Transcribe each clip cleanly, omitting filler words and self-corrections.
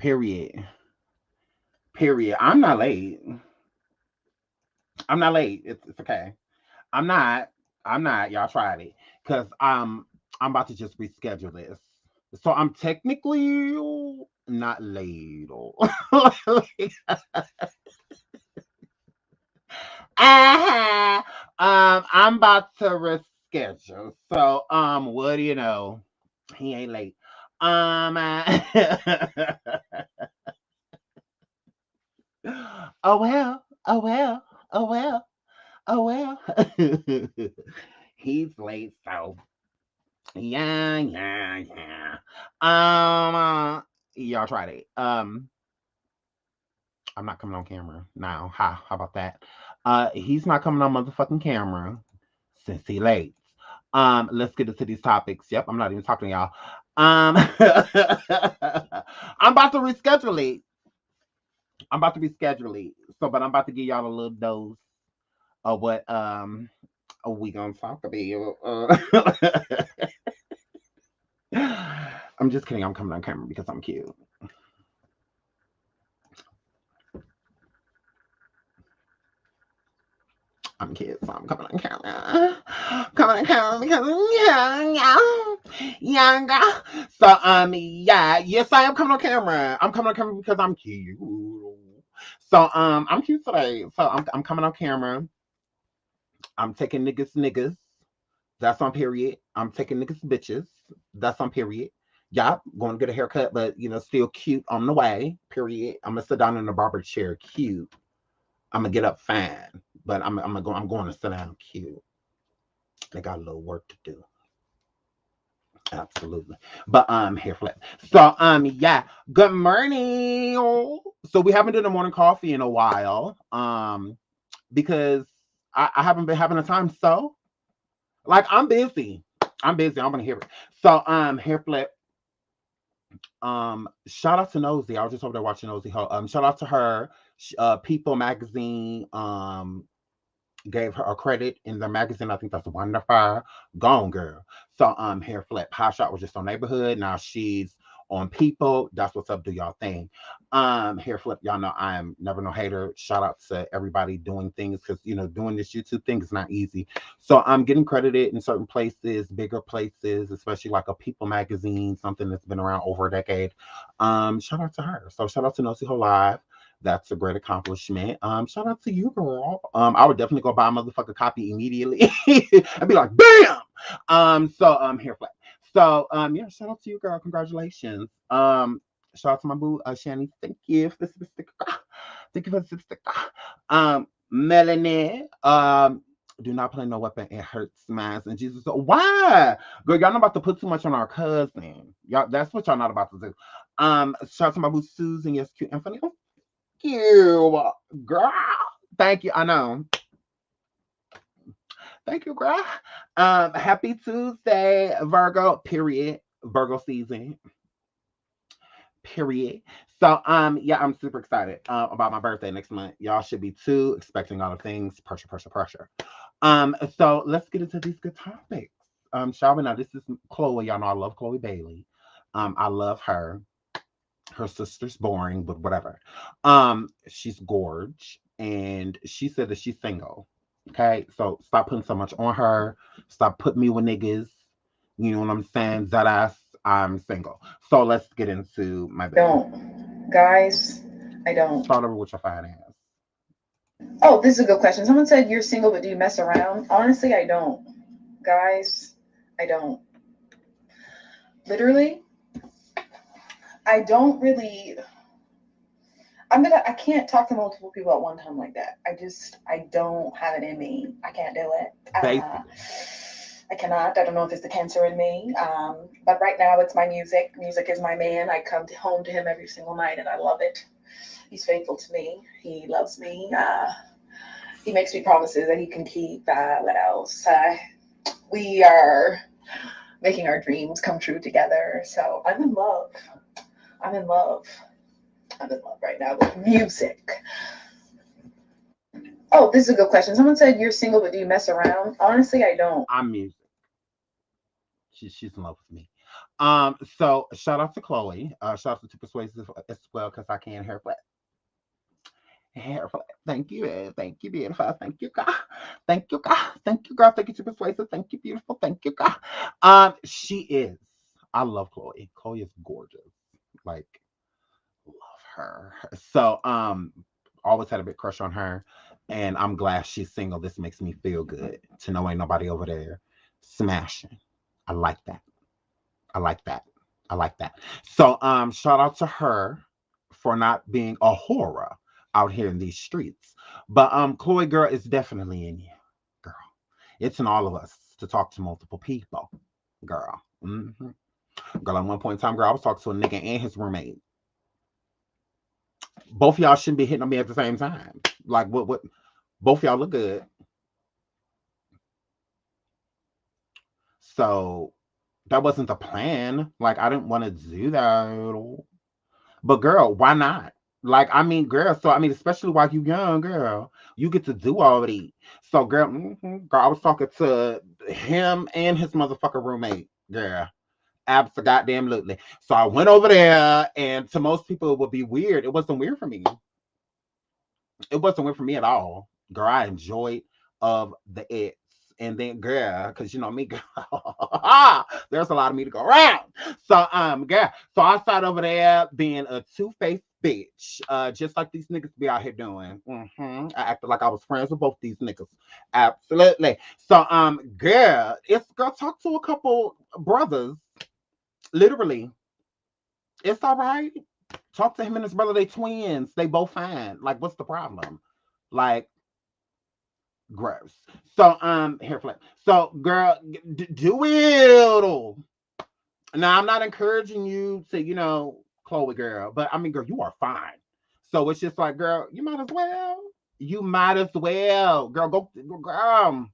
Period. Period. I'm not late. I'm not late. It's okay. I'm not. I'm not. Y'all tried it. Cause I'm about to just reschedule this. So I'm technically not late. uh I'm about to reschedule. So what do you know? He ain't late. Oh well. Oh well. Oh well. Oh well. He's late, so yeah. Y'all tried it. I'm not coming on camera now. How about that? He's not coming on motherfucking camera since he late. Let's get into these topics. Yep, I'm not even talking to y'all. I'm about to reschedule it. I'm about to reschedule it. So, but I'm about to give y'all a little dose of what we gonna talk about. I'm just kidding. I'm coming on camera because I'm cute. I'm cute, so I'm coming on camera. Coming on camera because I'm young. So yeah, yes, I am coming on camera. I'm coming on camera because I'm cute. So I'm cute today. So I'm coming on camera. I'm taking niggas. That's on period. I'm taking niggas bitches. That's on period. Yeah, going to get a haircut, but still cute on the way. Period. I'm gonna sit down in the barber chair, cute. I'm gonna get up fine, but I'm going to sit down cute. They got a little work to do. Absolutely. But hair flip. So yeah. Good morning. So we haven't done a morning coffee in a while. Because I haven't been having a time. So like I'm busy. I'm busy. I'm gonna hear it. So hair flip. Shout out to Nosy. I was just over there watching Nosy. Shout out to her. People magazine gave her a credit in the magazine. I think that's wonderful. Gone girl. So hair flip. Hot Shot was just on Neighborhood. Now she's on People. That's what's up. Do y'all thing. Hair flip. Y'all know I'm never no hater. Shout out to everybody doing things because doing this YouTube thing is not easy. So I'm getting credited in certain places, bigger places, especially like a People magazine, something that's been around over a decade. Shout out to her. So shout out to Nosy Ho Live. That's a great accomplishment. Shout out to you, girl. I would definitely go buy a motherfucker copy immediately. I'd be like, bam. Here flat. So yeah, shout out to you, girl. Congratulations. Shout out to my boo, Shani. Thank you for the super sticker. Thank you for the super sticker. Melanie. Do not play no weapon. It hurts, man. And Jesus, why? Girl, y'all not about to put too much on our cousin. Y'all, that's what y'all not about to do. Shout out to my boo Susan. Yes, cute and funny. You, girl. Thank you. I know. Thank you, girl. Happy Tuesday, Virgo. Period. Virgo season. Period. So, yeah, I'm super excited about my birthday next month. Y'all should be too. Expecting a lot of things. Pressure. So let's get into these good topics. Shall we? Now, this is Chloe. Y'all know I love Chloe Bailey. I love her. Her sister's boring, but whatever. She's gorge, and she said that she's single. Okay, so stop putting so much on her. Stop putting me with niggas. You know what I'm saying? That ass, I'm single. So let's get into my baby. Don't. Guys, I don't. Start over with your fine ass. Oh, this is a good question. Someone said you're single, but do you mess around? Honestly, I don't. Guys, I don't. Literally, I don't really. I can't talk to multiple people at one time like that. I don't have it in me. I can't do it. Basically. I cannot. I don't know if it's the cancer in me. But right now it's my music. Music is my man. I come home to him every single night and I love it. He's faithful to me. He loves me. He makes me promises that he can keep. What else? We are making our dreams come true together. So I'm in love. I'm in love. I'm in love right now with music. Oh, this is a good question. Someone said you're single, but do you mess around? Honestly, I don't. I'm music. She's in love with me. So shout out to Chloe. Shout out to Persuasive as well, because I can hair flat. Hair flat. Thank you. Thank you, beautiful. Thank you, God. Thank you, God. Thank you, girl. Thank you to Persuasive. Thank you, beautiful. Thank you, God. She is. I love Chloe. Chloe is gorgeous. Like, love her. So always had a big crush on her. And I'm glad she's single. This makes me feel good to know ain't nobody over there smashing. I like that. I like that. I like that. So shout out to her for not being a horror out here in these streets. But Chloe girl is definitely in you, girl. It's in all of us to talk to multiple people, girl. Girl, at one point in time, girl, I was talking to a nigga and his roommate. Both of y'all shouldn't be hitting on me at the same time. Like what both of y'all look good. So that wasn't the plan. Like I didn't want to do that. But girl, why not? Like, I mean, girl, so I mean, especially while you young, girl, you get to do all of these. So girl, girl, I was talking to him and his motherfucker roommate, girl. Absolutely. So I went over there, and to most people, it would be weird. It wasn't weird for me. It wasn't weird for me at all. Girl, I enjoyed of the ex. And then girl, because you know me, girl, there's a lot of me to go around. So girl, so I sat over there being a two-faced bitch. Just like these niggas be out here doing. I acted like I was friends with both these niggas. Absolutely. So girl, it's girl, talk to a couple brothers. Literally. It's all right. Talk to him and his brother, they twins. They both fine. Like, what's the problem? Like, gross. So, hair flip. So, girl, do it. Now, I'm not encouraging you to, Chloe, girl, but I mean, girl, you are fine. So it's just like, girl, you might as well. You might as well, girl. Go, girl,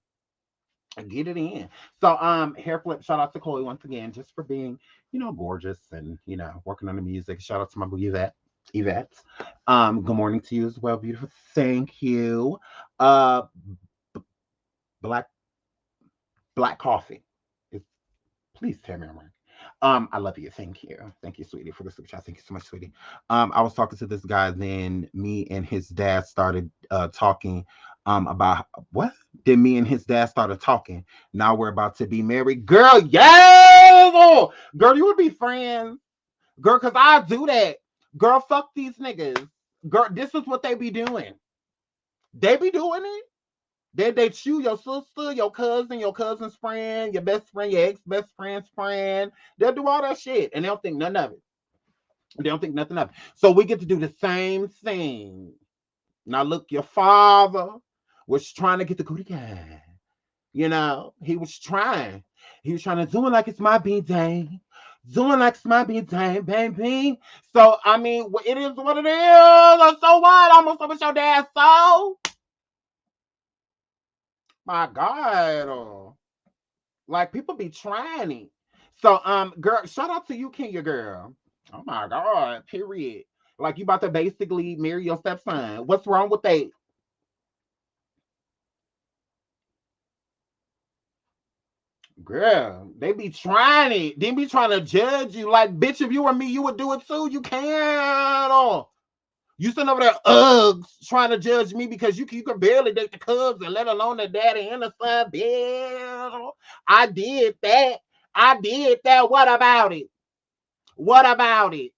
get it in. So, hair flip. Shout out to Chloe once again, just for being, gorgeous and working on the music. Shout out to my boo Yvette. Yvette. Good morning to you as well, beautiful. Thank you. Uh, black black coffee. Is Please tell me I'm right. I love you. Thank you. Thank you, sweetie, for the super chat. Thank you so much, sweetie. I was talking to this guy, then me and his dad started talking about what? Then me and his dad started talking. Now we're about to be married. Girl, yes! Girl, you would be friends. Girl, cause I do that. Girl, fuck these niggas. Girl, this is what they be doing. They be doing it. They chew your sister, your cousin's friend, your best friend, your ex best friend's friend. They'll do all that shit, and they don't think none of it. They don't think nothing of it. So we get to do the same thing. Now look, your father was trying to get the cootie guy. He was trying. He was trying to do it like it's my B-day. Doing like it's my B-day, baby. So I mean, it is what it is. So what? Almost up with your dad's soul. My God. Like people be trying it. So girl, shout out to you, Kenya girl. Oh my God, period. Like you about to basically marry your stepson. What's wrong with that? Girl, they be trying it. They be trying to judge you. Like, bitch, if you were me, you would do it too. You can't. You sitting over there, Uggs, trying to judge me because you can barely date the Cubs and let alone the daddy and the son. Bitch, I did that. I did that. What about it? What about it?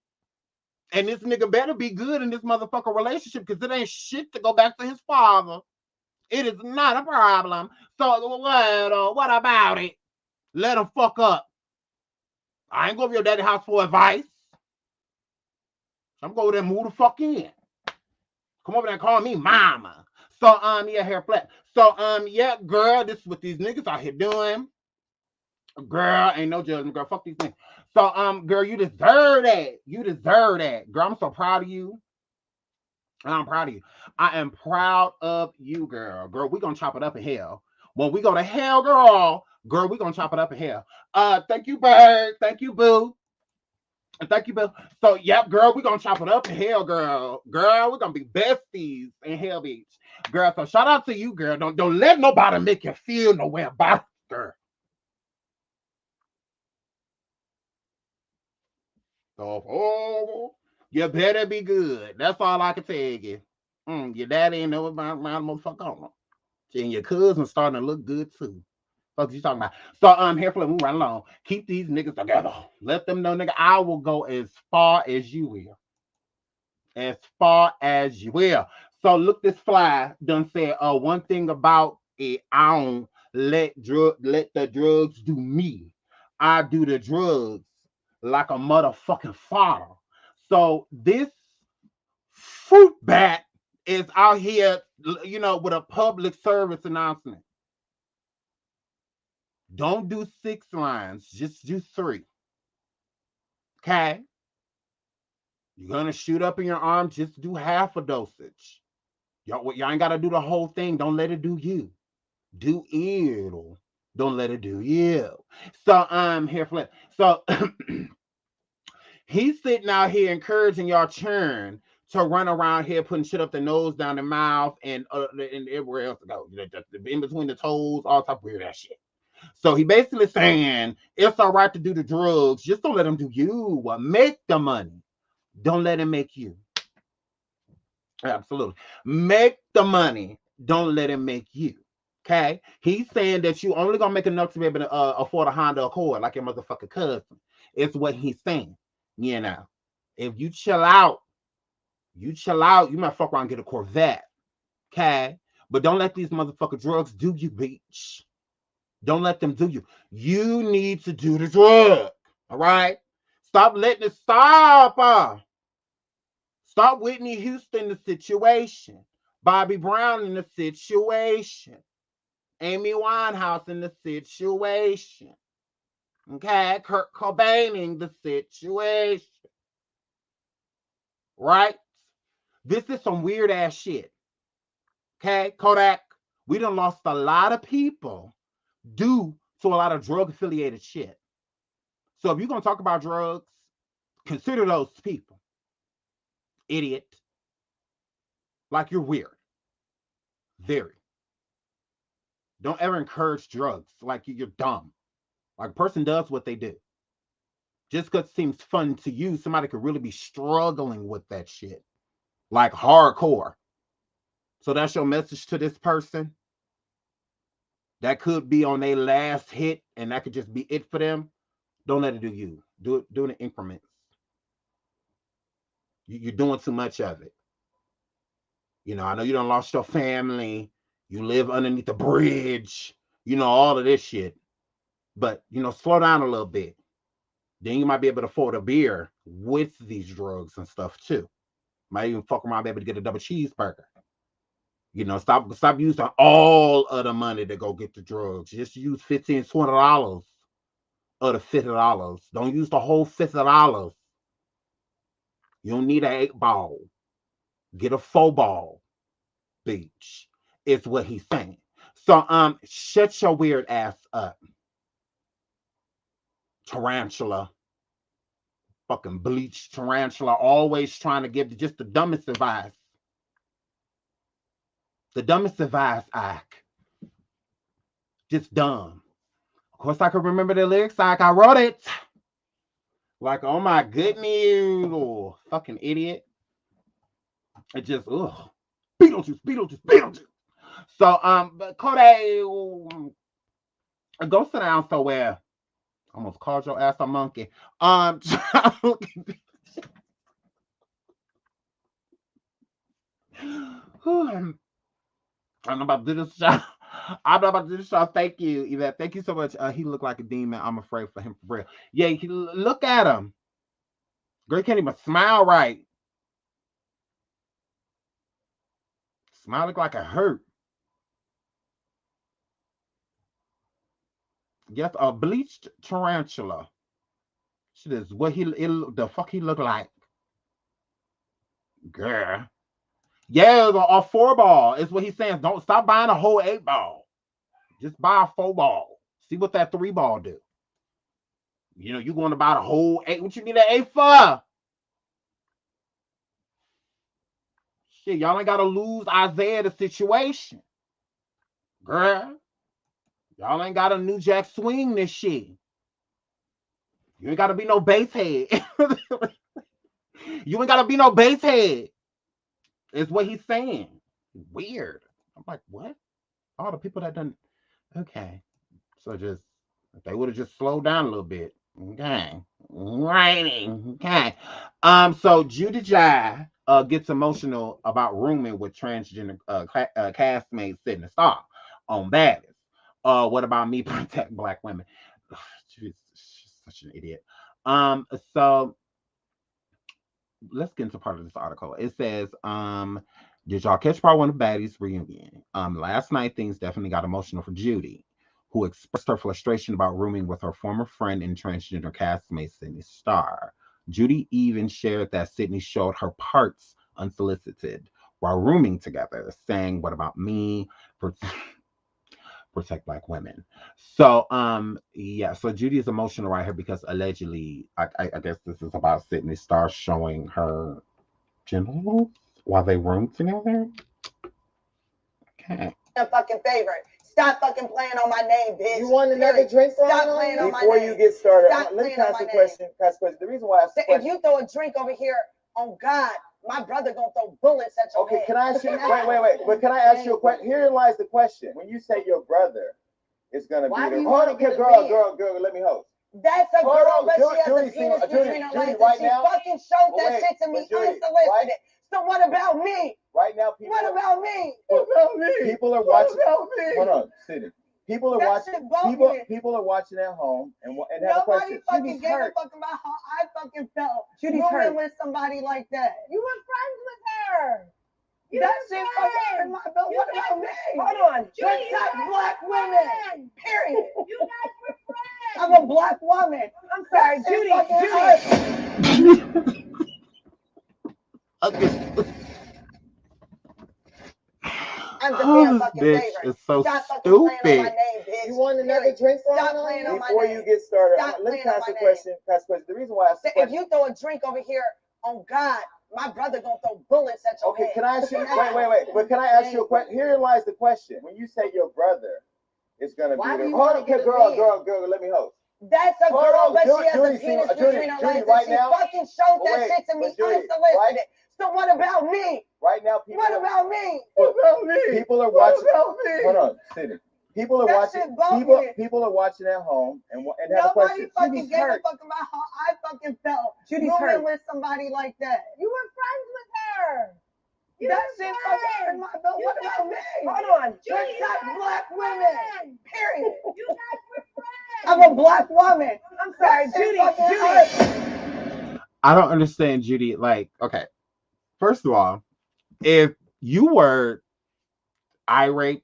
And this nigga better be good in this motherfucker relationship because it ain't shit to go back to his father. It is not a problem. So what about it? Let him fuck up. I ain't going to your daddy house for advice. I'm going to there and move the fuck in. Come over there and call me mama. So, yeah, hair flat. So, yeah, girl, this is what these niggas out here doing. Girl, ain't no judgment, girl. Fuck these niggas. So, girl, you deserve that. You deserve that. Girl, I'm so proud of you. I'm proud of you. I am proud of you, girl. Girl, we gonna chop it up in hell. When we go to hell, girl, we gonna chop it up in hell. Thank you, Bird. Thank you, Boo. Thank you, Bill. So, yep, girl, we're gonna chop it up in hell, girl. Girl, we're gonna be besties in Hell Beach. Girl, so shout out to you, girl. Don't let nobody make you feel nowhere about it, girl. So, oh, you better be good. That's all I can tell you. Your daddy ain't know about motherfucker on. And your cousin starting to look good too. Fuck you talking about? So here for move right along. Keep these niggas together. Let them know, nigga, I will go as far as you will. As far as you will. So look, this fly done said, one thing about it, I don't let the drugs do me. I do the drugs like a motherfucking father. So this fruit bat is out here, with a public service announcement. Don't do 6 lines, just do 3. Okay? You're gonna shoot up in your arm, just do half a dosage. Y'all ain't gotta do the whole thing. Don't let it do you. Do it. Don't let it do you. So here for it. So he's sitting out here encouraging y'all churn to run around here putting shit up the nose, down the mouth, and everywhere else to go. In between the toes, all type of weird ass shit. So he basically saying it's all right to do the drugs, just don't let them do you. Make the money. Don't let him make you. Absolutely. Make the money. Don't let him make you. Okay? He's saying that you only gonna make enough to be able to afford a Honda Accord like your motherfucking cousin. It's what he's saying. If you chill out, you might fuck around and get a Corvette. Okay? But don't let these motherfucking drugs do you, bitch. Don't let them do you. You need to do the drug. All right? Stop letting it stop. Stop Whitney Houston the situation. Bobby Brown in the situation. Amy Winehouse in the situation. Okay? Kurt Cobain in the situation. Right? This is some weird ass shit. Okay? Kodak, we done lost a lot of people due to a lot of drug affiliated shit. So if you're going to talk about drugs, consider those people. Idiot. Like you're weird. Very. Don't ever encourage drugs like you're dumb. Like a person does what they do. Just because it seems fun to you, somebody could really be struggling with that shit. Like hardcore. So that's your message to this person. That could be on their last hit and that could just be it for them. Don't let it do you. Do it in increments. You're doing too much of it. I know you done lost your family. You live underneath the bridge. All of this shit. But, slow down a little bit. Then you might be able to afford a beer with these drugs and stuff too. Might even fuck around, be able to get a double cheeseburger. Stop using all of the money to go get the drugs. Just use $15, $20 of the $50. Don't use the whole $50. You don't need an 8-ball. Get a 4-ball, bitch. Is what he's saying. So shut your weird ass up. Tarantula. Fucking bleached tarantula, always trying to give just the dumbest advice. The dumbest advice, Ike. Just dumb. Of course, I can remember the lyrics, Ike. I wrote it. Like, oh my goodness, oh, fucking idiot. It just, ugh. Beetlejuice. So, but Kodak, go sit down somewhere. Almost called your ass a monkey. I'm about to do this shot. I'm about to do this shot. Thank you, Yvette. Thank you so much. He looked like a demon. I'm afraid for him for real. Yeah, look at him. Girl, he can't even smile right. Smile look like it hurt. Yes, a bleached tarantula. Shit is what the fuck he look like. Girl. Yeah, a 4-ball is what he's saying. Don't stop buying a whole 8-ball. Just buy a 4-ball. See what that 3-ball do. You going to buy the whole 8. What you need an 8 for? Shit, y'all ain't got to lose Isaiah the situation. Girl. Y'all ain't got a New Jack Swing this shit. You ain't gotta be no base head. You ain't gotta be no base head. Is what he's saying. Weird. I'm like, what? All the people that done. Okay, so just if they would have just slowed down a little bit. Okay, writing. Okay. So Judy Jai gets emotional about rooming with transgender castmate Sydney Starr on Baddest. What about me protect black women? She's such an idiot. So let's get into part of this article. It says, did y'all catch part one of Baddies reunion? Last night things definitely got emotional for Judy, who expressed her frustration about rooming with her former friend and transgender castmate Sydney Starr. Judy even shared that Sydney showed her parts unsolicited while rooming together, saying, "What about me?" Protect black women. So yeah, so Judy is emotional right here because allegedly I guess this is about Sydney Starr showing her genitals while they room together. Okay. A fucking favorite. Stop fucking playing on my name, bitch. You want another drink? Stop playing on my name. Before you get started, Stop let me playing on ask my a question. The reason why I asked the question. If you throw a drink over here, on God, my brother gonna throw bullets at your head. Can I ask you? Wait. But can I ask you a question? Here lies the question. When you say your brother is gonna be the girl, let me host. That's a girl, but she has a penis between her legs, and she fucking showed that shit to me unsolicited. So what about me? Right now, people. What about me? People are watching. Hold on, Sydney. People are watching. People are watching at home and have a question. Nobody fucking gave a fuck about how I fucking felt. Judy's hurt with somebody like that. You were friends with her. That shit fucking hurt my feelings. What about me? Hold on. Protect black women. Period. You guys were friends. I'm a black woman. I'm sorry, Judy. I'm the damn fucking bitch favorite. is so Stop fucking stupid. playing on my name, bitch. You want another drink? Stop playing on my name. Before you get started, Stop let me playing on ask my a question. The reason why I asked the question. If you throw a drink over here, on God, my brother gonna throw bullets at your head. Can I ask you? Wait. But can I ask you a question? Here lies the question. When you say your brother is gonna be the girl, let me host. That's a girl, but she has a penis between her legs, and she fucking showed that shit to me unsolicited. So what about me? Right now, people. What about me? People are watching. Hold on, Sydney. People are watching. People are watching at home and have a question. Nobody fucking gave a fuck about how I fucking felt. Judy's hurt. With somebody like that. You were friends with her. That shit fucking hurt my feelings. What about me? Hold on. Protect black women. Period. You guys were friends. I'm a black woman. I'm sorry, Judy. I don't understand, Judy. Like, okay, first of all, if you were irate,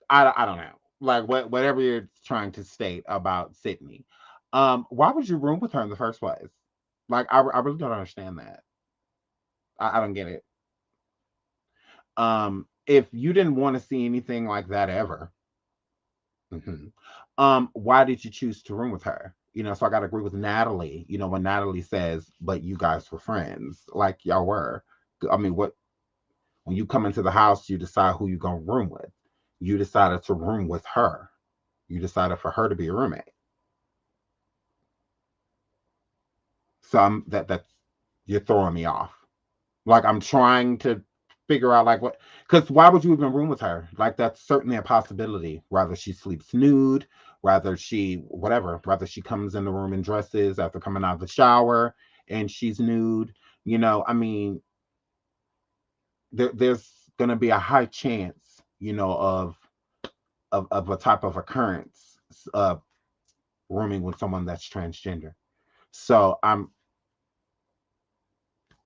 I don't know, like whatever you're trying to state about Sydney, why would you room with her in the first place? Like, I really don't understand that. I don't get it. If you didn't want to see anything like that ever, why did you choose to room with her? You know, so I got to agree with Natalie. You know, when Natalie says, "But you guys were friends," like y'all were. I mean, what? When you come into the house, you decide who you're gonna room with. You decided to room with her. You decided for her to be a roommate. So that's you're throwing me off. Like, I'm trying to figure out like what, because why would you even room with her? Like, that's certainly a possibility. Rather she sleeps nude, rather she comes in the room in dresses after coming out of the shower and she's nude. You know, I mean, there's gonna be a high chance, you know, of a type of occurrence, rooming with someone that's transgender. So I'm,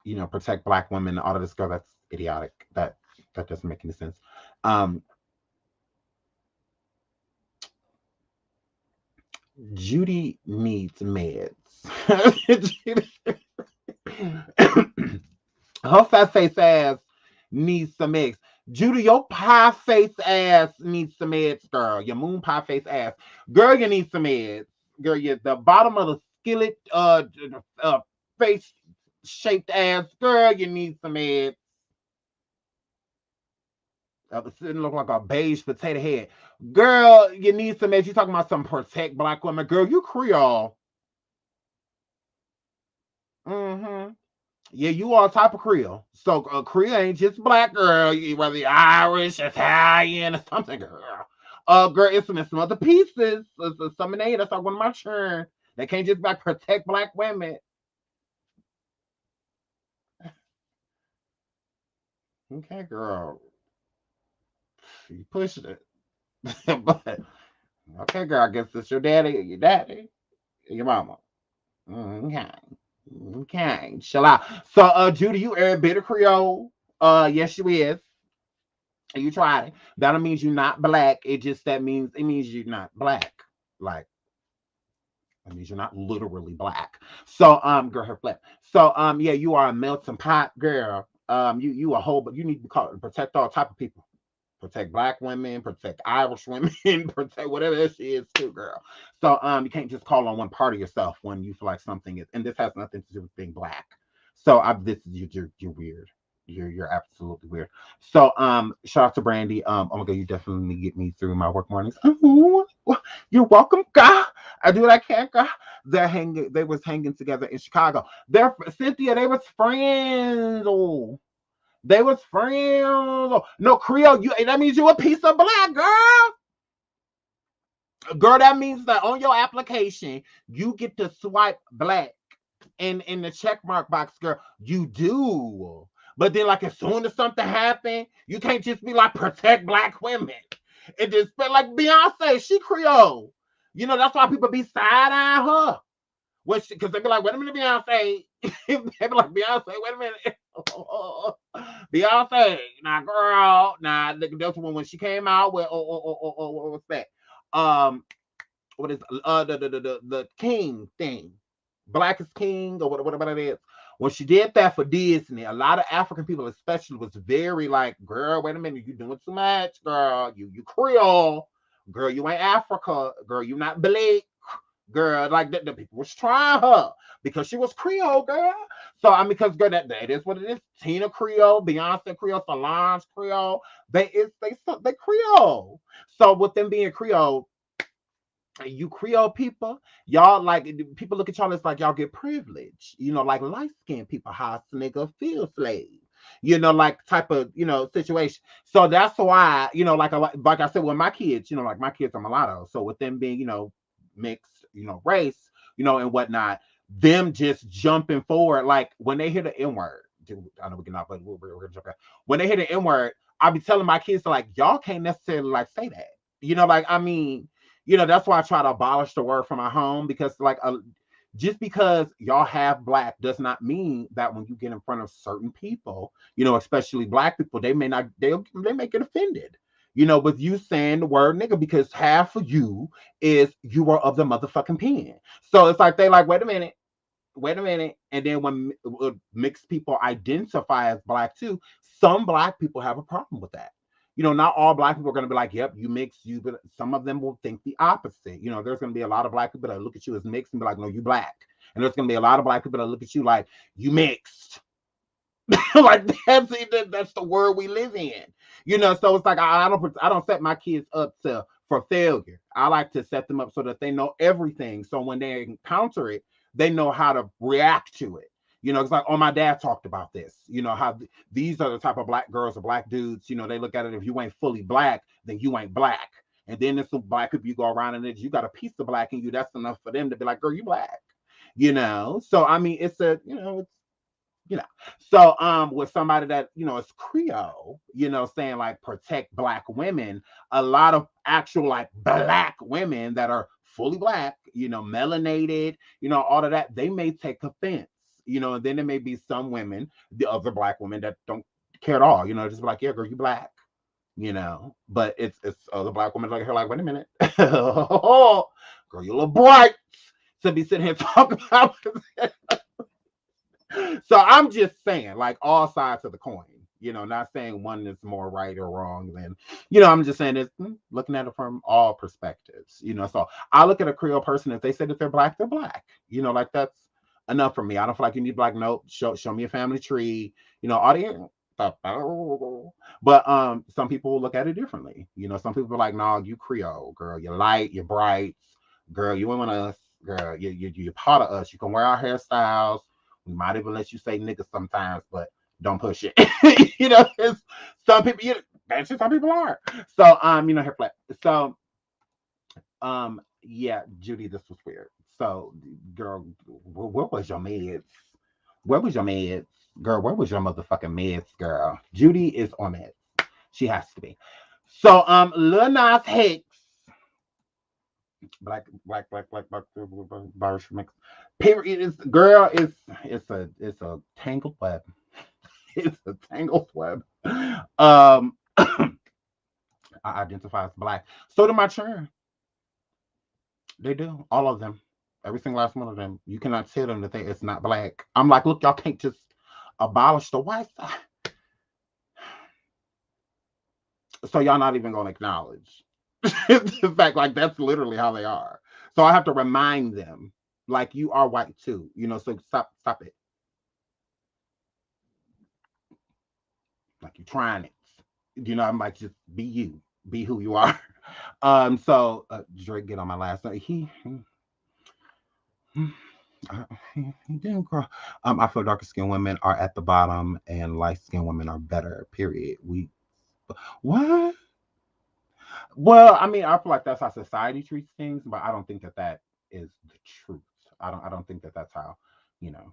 you know, protect black women, all of this girl, that's idiotic. That doesn't make any sense. Judy needs meds. Her fat face ass needs some eggs. Judy, your pie face ass needs some meds, girl. Your moon pie face ass. Girl, you need some meds. Girl, you the bottom of the skillet face shaped ass. Girl, you need some meds. It look like a beige potato head. Girl, you need some meds. You talking about some protect black women. Girl, you Creole. Mm-hmm. Yeah, you are a type of Creole. So Creole ain't just black, girl. Whether you're Irish, Italian, or something, girl. Girl, it's some other pieces. Some of they, that's like one of my churn. They can't just like protect black women. Okay, girl. You pushed it. But okay, girl, I guess it's your daddy, your mama. Okay. Okay. Chill out. So Judy, you are a bit of Creole. Yes, you is. You tried it. That don't mean you're not black. It means you're not black. Like it means you're not literally black. So girl, her flip. So yeah, you are a melting pot, girl. You a whole, but you need to be called protect all type of people. Protect black women, protect Irish women, protect whatever this is too, girl. So you can't just call on one part of yourself when you feel like something is, and this has nothing to do with being black. So this is you're weird. You're absolutely weird. So shout out to Brandy. Oh my god, you definitely get me through my work mornings. Oh, you're welcome, girl. I do what I can, girl. They was hanging together in Chicago. They're Cynthia, they was friends. Oh. They was friends. No, Creole, that means you a piece of black, girl. Girl, that means that on your application, you get to swipe black. And in the check mark box, girl, you do. But then, like, as soon as something happens, you can't just be like, protect black women. It just felt like Beyonce, she Creole. You know, that's why people be side-eyeing her. Because they be like, wait a minute, Beyonce. They be like, Beyonce, wait a minute. Beyonce, now girl, now that's when she came out with what's that? What is the King thing? Black is King or whatever it is. When she did that for Disney, a lot of African people, especially, was very like, girl, wait a minute, you doing too much, girl. You Creole, girl, you ain't Africa, girl, you not black. Girl, like the people was trying her because she was Creole, girl. So I mean, because girl, that is what it is. Tina Creole, Beyonce Creole, Solange Creole. They Creole. So with them being Creole, you Creole people, y'all like people look at y'all as like y'all get privilege. You know, like light skinned people, how nigga feel slave. You know, like type of situation. So that's why like I said, with my kids, like my kids are mulatto. So with them being mixed, race, and whatnot, them just jumping forward, like when they hear the N word. I know we cannot, but we're gonna jump out. When they hear the N word, I'll be telling my kids like y'all can't necessarily like say that. Like I mean. That's why I try to abolish the word from my home because, just because y'all have black does not mean that when you get in front of certain people, especially black people, they may not, they may get offended, with you saying the word nigga because half of you is you are of the motherfucking pen. So it's like, they like, wait a minute. And then when mixed people identify as black too, some black people have a problem with that. Not all black people are going to be like, yep, you mixed, but some of them will think the opposite. There's going to be a lot of black people that look at you as mixed and be like, no, you black. And there's going to be a lot of black people that look at you like, you mixed. Like that's the world we live in. So it's like I don't set my kids up for failure. I like to set them up so that they know everything. So when they encounter it, they know how to react to it. It's like, oh, my dad talked about this. How these are the type of black girls or black dudes. They look at it, if you ain't fully black, then you ain't black. And then there's some black people you go around and you got a piece of black in you. That's enough for them to be like, girl, you black. So I mean, it's so with somebody that is Creole, saying like protect black women, a lot of actual like black women that are fully black, melanated, all of that, they may take offense, and then there may be some women, the other black women that don't care at all, just be like, yeah, girl, you black, but it's other black women like her, like, wait a minute, girl, you look bright to be sitting here talking about. So I'm just saying, like, all sides of the coin, not saying one is more right or wrong than, I'm just saying it's looking at it from all perspectives, so I look at a Creole person, if they say that they're black, like that's enough for me. I don't feel like you need black, nope, show me a family tree, audience. But some people will look at it differently. Some people are like, no, you Creole, girl, you're light, you're bright, girl, you ain't want us, girl, you're part of us, you can wear our hairstyles, We might even let you say nigga sometimes, but don't push it. You know, it's some people, that's just how people are. So, her flat. So, yeah, Judy, this was weird. So, girl, where was your meds? Where was your meds? Girl, where was your motherfucking meds, girl? Judy is on meds. She has to be. So, Lil Nas X, black, Irish mix. Period. Is girl. It's a tangled web. It's a tangled web. I identify as black. So do my children. They do. All of them. Every single last one of them. You cannot tell them that it's not black. I'm like, look, y'all can't just abolish the white side. So y'all not even gonna acknowledge the fact, like that's literally how they are. So I have to remind them, like, you are white too, so stop it. Like, you're trying it. I'm like, just be you. Be who you are. So Drake get on my last note. He didn't grow. I feel darker skinned women are at the bottom and light skinned women are better. Period. What? Well, I mean, I feel like that's how society treats things, but I don't think that is the truth. I don't think that's how,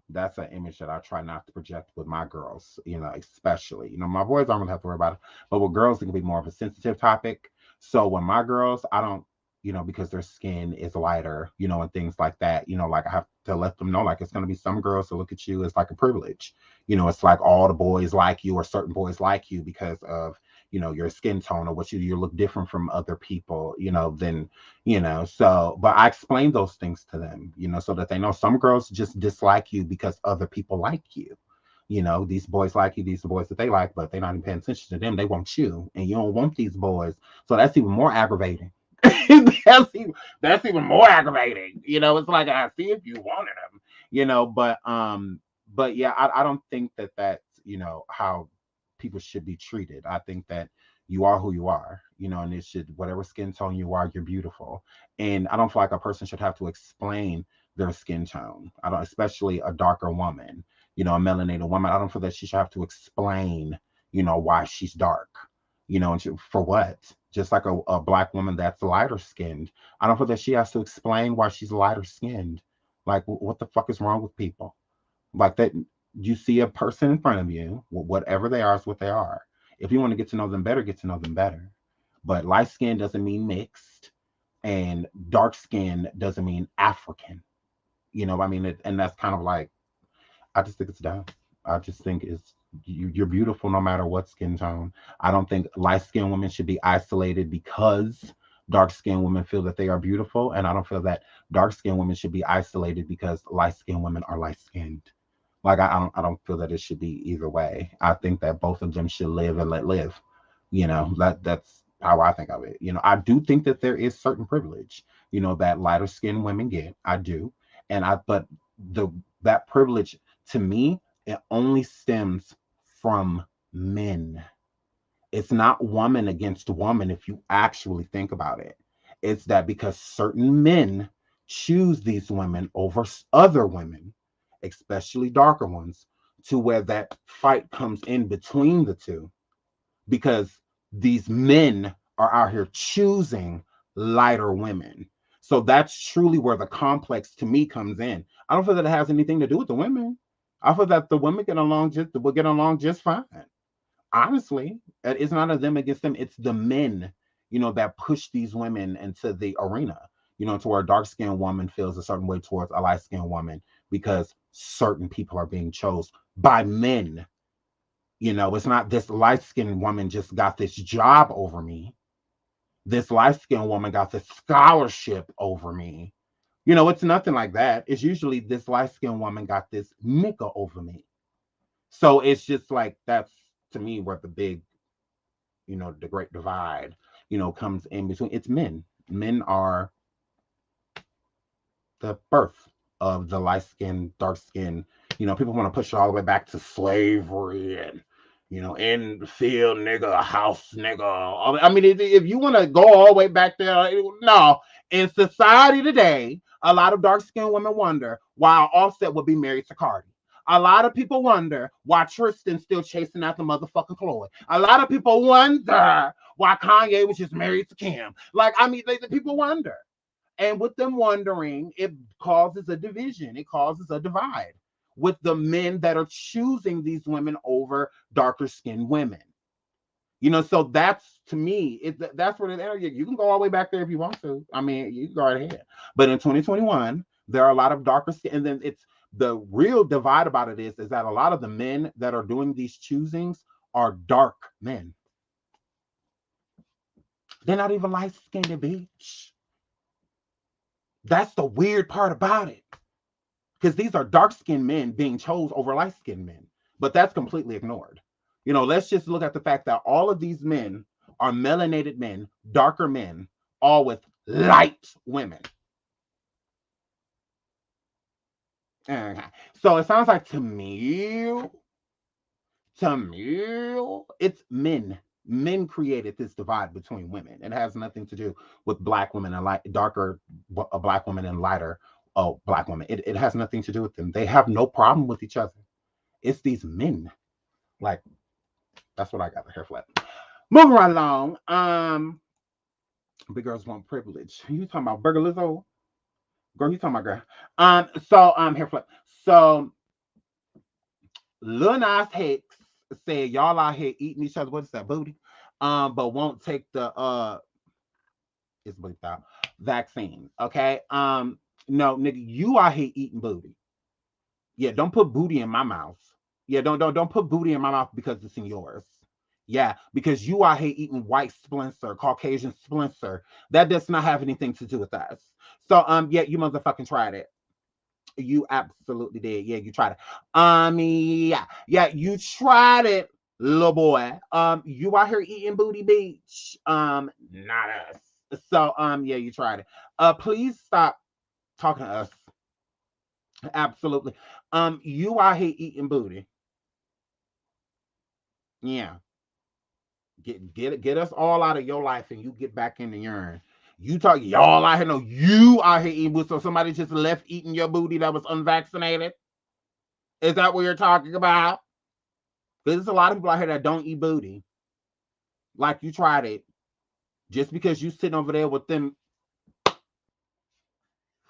that's an image that I try not to project with my girls, especially. My boys don't really have to worry about it, but with girls, it can be more of a sensitive topic. So when my girls, I don't, because their skin is lighter, and things like that, like I have to let them know, like, it's going to be some girls to look at you as like a privilege. It's like all the boys like you or certain boys like you because of, your skin tone or what you look different from other people, than, so, but I explain those things to them, so that they know some girls just dislike you because other people like you. These boys like you, these are the boys that they like, but they're not even paying attention to them. They want you, and you don't want these boys. So that's even more aggravating. that's even more aggravating. It's like, I see if you wanted them, but yeah, I don't think that that's, how people should be treated. I think that you are who you are, and it should, whatever skin tone you are, you're beautiful. And I don't feel like a person should have to explain their skin tone. I don't, especially a darker woman, a melanated woman. I don't feel that she should have to explain, why she's dark, and for what? Just like a black woman that's lighter skinned. I don't feel that she has to explain why she's lighter skinned. Like, what the fuck is wrong with people? Like that, you see a person in front of you, whatever they are is what they are. If you want to get to know them better, get to know them better. But light skin doesn't mean mixed, and dark skin doesn't mean African. I mean, and that's kind of like, I just think it's dumb. I just think you're beautiful no matter what skin tone. I don't think light skinned women should be isolated because dark skinned women feel that they are beautiful, and I don't feel that dark skinned women should be isolated because light skinned women are light skinned. Like, I don't feel that it should be either way. I think that both of them should live and let live. That's how I think of it. I do think that there is certain privilege, that lighter skinned women get. I do. But that privilege, to me, it only stems from men. It's not woman against woman if you actually think about it. It's that because certain men choose these women over other women, especially darker ones, to where that fight comes in between the two, because these men are out here choosing lighter women. So that's truly where the complex to me comes in. I don't feel that it has anything to do with the women. I feel that the women will get along just fine. Honestly, it's not a them against them. It's the men, that push these women into the arena, to where a dark skinned woman feels a certain way towards a light skinned woman because certain people are being chose by men. It's not this light skinned woman just got this job over me. This light skinned woman got this scholarship over me. It's nothing like that. It's usually this light skinned woman got this nigga over me. So it's just like, that's to me where the big, the great divide, comes in between. It's men. Men are the birth of the light skin, dark skin. People want to push it all the way back to slavery and, in the field, nigga, house, nigga. I mean, if you want to go all the way back there, no. In society today, a lot of dark skinned women wonder why Offset would be married to Cardi. A lot of people wonder why Tristan's still chasing after motherfucking Chloe. A lot of people wonder why Kanye was just married to Kim. Like, I mean, the people wonder. And with them wondering, it causes a division. It causes a divide with the men that are choosing these women over darker skinned women. You know, so that's, to me, that's where the area, you can go all the way back there if you want to. I mean, you can go right ahead. But in 2021, there are a lot of darker skin, and then it's the real divide about it is that a lot of the men that are doing these choosings are dark men. They're not even light skinned, bitch. That's the weird part about it. Because these are dark skinned men being chose over light skinned men. But that's completely ignored. You know, let's just look at the fact that all of these men are melanated men, darker men, all with light women. Okay. So it sounds like to me, it's men. Men created this divide between women. It has nothing to do with black women and darker black women and lighter black women. It has nothing to do with them. They have no problem with each other. It's these men. Like, that's what I got. The hair flat. Moving right along. Big girls want privilege. You talking about Burger Lizzo? Girl, you talking about girl. So hair flip. So Lil Nas X said y'all out here eating each other. What is that, booty? But won't take the it's bleeped out vaccine. Okay. No, nigga, you out here eating booty. Yeah, don't put booty in my mouth. Yeah, don't put booty in my mouth because it's in yours. Yeah, because you out here eating white splinter, Caucasian splinter. That does not have anything to do with us. So yeah, you motherfucking tried it. You absolutely did. Yeah, you tried it. Yeah, you tried it, little boy. You out here eating booty beach. Not us. So yeah, you tried it. Please stop talking to us. Absolutely. You out here eating booty. Yeah. Get us all out of your life and you get back in the urine. You talk y'all out here, no, you out here eating booty. So somebody just left eating your booty that was unvaccinated. Is that what you're talking about? Because there's a lot of people out here that don't eat booty. Like you tried it. Just because you sitting over there with them,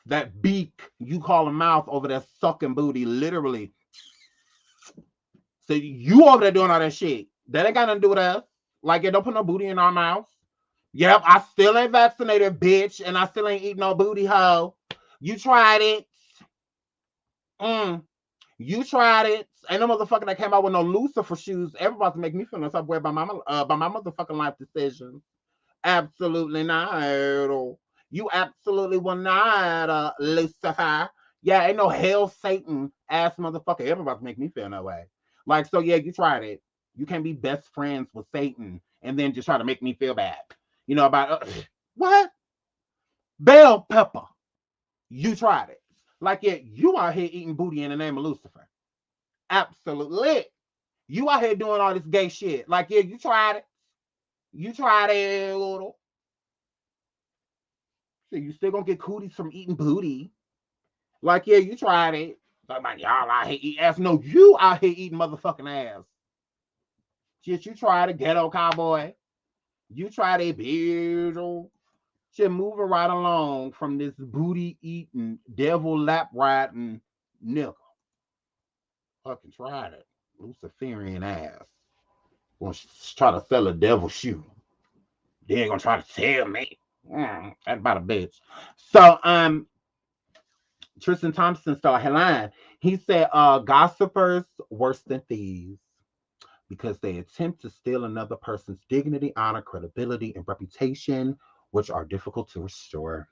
that beak you call a mouth over there sucking booty, literally. So you over there doing all that shit. That ain't got nothing to do with us. Like, don't put no booty in our mouth. Yep, I still ain't vaccinated, bitch, and I still ain't eating no booty hoe. You tried it. You tried it. Ain't no motherfucker that came out with no Lucifer shoes ever about to make me feel no type of way by my motherfucking life decisions. Absolutely not. You absolutely will not, Lucifer. Yeah, ain't no hell Satan ass motherfucker ever about to make me feel no way. Like, so yeah, you tried it. You can't be best friends with Satan and then just try to make me feel bad. You know about what? Bell pepper. You tried it. Like, yeah, you out here eating booty in the name of Lucifer. Absolutely. You out here doing all this gay shit. Like, yeah, you tried it. You tried it, little. So you still gonna get cooties from eating booty. Like, yeah, you tried it. Like, y'all out here eating ass. No, you out here eating motherfucking ass. Shit, you tried it, ghetto cowboy. You tried it, bitch. Shit, moving right along from this booty eating, devil lap riding nigga. Fucking tried it. Luciferian ass. Gonna try to sell a devil shoe. They ain't gonna try to tell me. That's about a bitch. So, Tristan Thompson started headline. He said, gossipers worse than thieves because they attempt to steal another person's dignity, honor, credibility, and reputation, which are difficult to restore.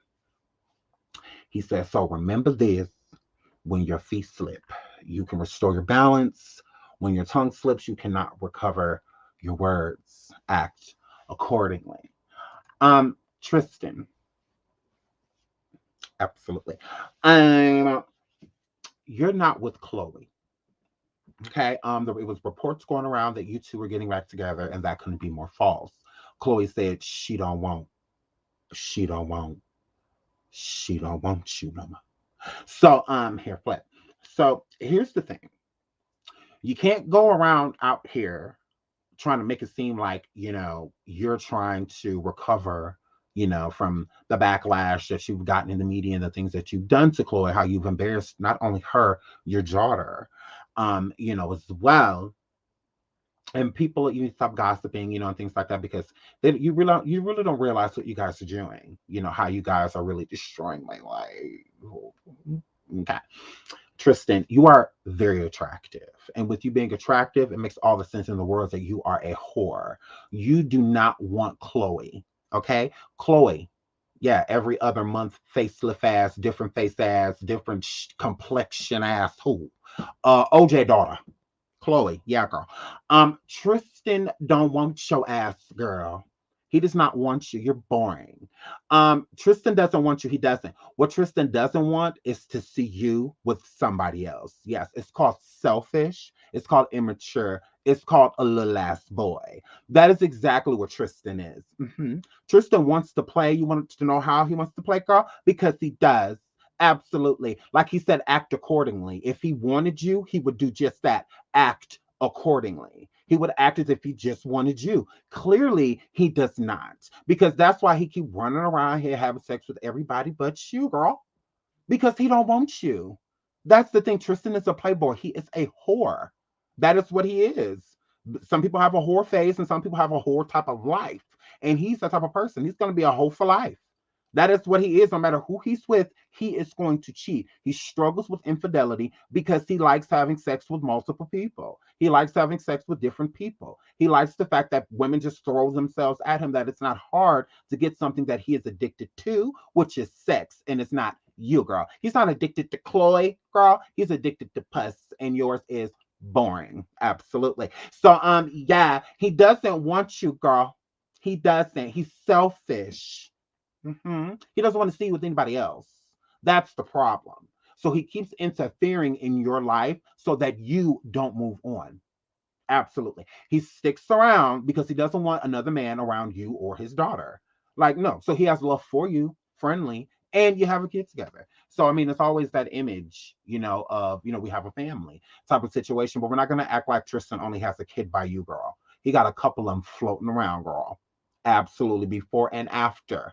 He said, so remember this: when your feet slip, you can restore your balance. When your tongue slips, you cannot recover your words. Act accordingly. Tristan. Absolutely. You're not with Chloe. Okay. It was reports going around that you two were getting back together, and that couldn't be more false. Chloe said she don't want you no more. So, here, flip. So here's the thing. You can't go around out here trying to make it seem like, you're trying to recover, from the backlash that you've gotten in the media and the things that you've done to Chloe, how you've embarrassed not only her, your daughter, as well. And people, you need to stop gossiping, and things like that, because you really don't realize what you guys are doing, how you guys are really destroying my life. Okay. Tristan, you are very attractive. And with you being attractive, it makes all the sense in the world that you are a whore. You do not want Chloe. Okay? Chloe, yeah, every other month, facelift ass, different face ass, different complexion ass who. OJ daughter. Chloe, yeah, girl. Tristan don't want your ass, girl. He does not want you. You're boring. Tristan doesn't want you. He doesn't. What Tristan doesn't want is to see you with somebody else. Yes, it's called selfish. It's called immature. It's called a little ass boy. That is exactly what Tristan is. Tristan wants to play. You want to know how he wants to play, girl? Because he does. Absolutely. Like he said, act accordingly. If he wanted you, he would do just that. Act accordingly. He would act as if he just wanted you. Clearly, he does not. Because that's why he keep running around here having sex with everybody but you, girl. Because he don't want you. That's the thing. Tristan is a playboy. He is a whore. That is what he is. Some people have a whore face and some people have a whore type of life. And he's the type of person. He's going to be a hoe for life. That is what he is. No matter who he's with, he is going to cheat. He struggles with infidelity because he likes having sex with multiple people. He likes having sex with different people. He likes the fact that women just throw themselves at him, that it's not hard to get something that he is addicted to, which is sex. And it's not you, girl. He's not addicted to Chloe, girl. He's addicted to puss, and yours is boring. Absolutely. So, yeah, he doesn't want you, girl. He doesn't. He's selfish. He doesn't want to see you with anybody else. That's the problem. So he keeps interfering in your life so that you don't move on. Absolutely. He sticks around because he doesn't want another man around you or his daughter. Like, no. So he has love for you, friendly, and you have a kid together. So, I mean, it's always that image, of, we have a family type of situation. But we're not going to act like Tristan only has a kid by you, girl. He got a couple of them floating around, girl. Absolutely. Before and after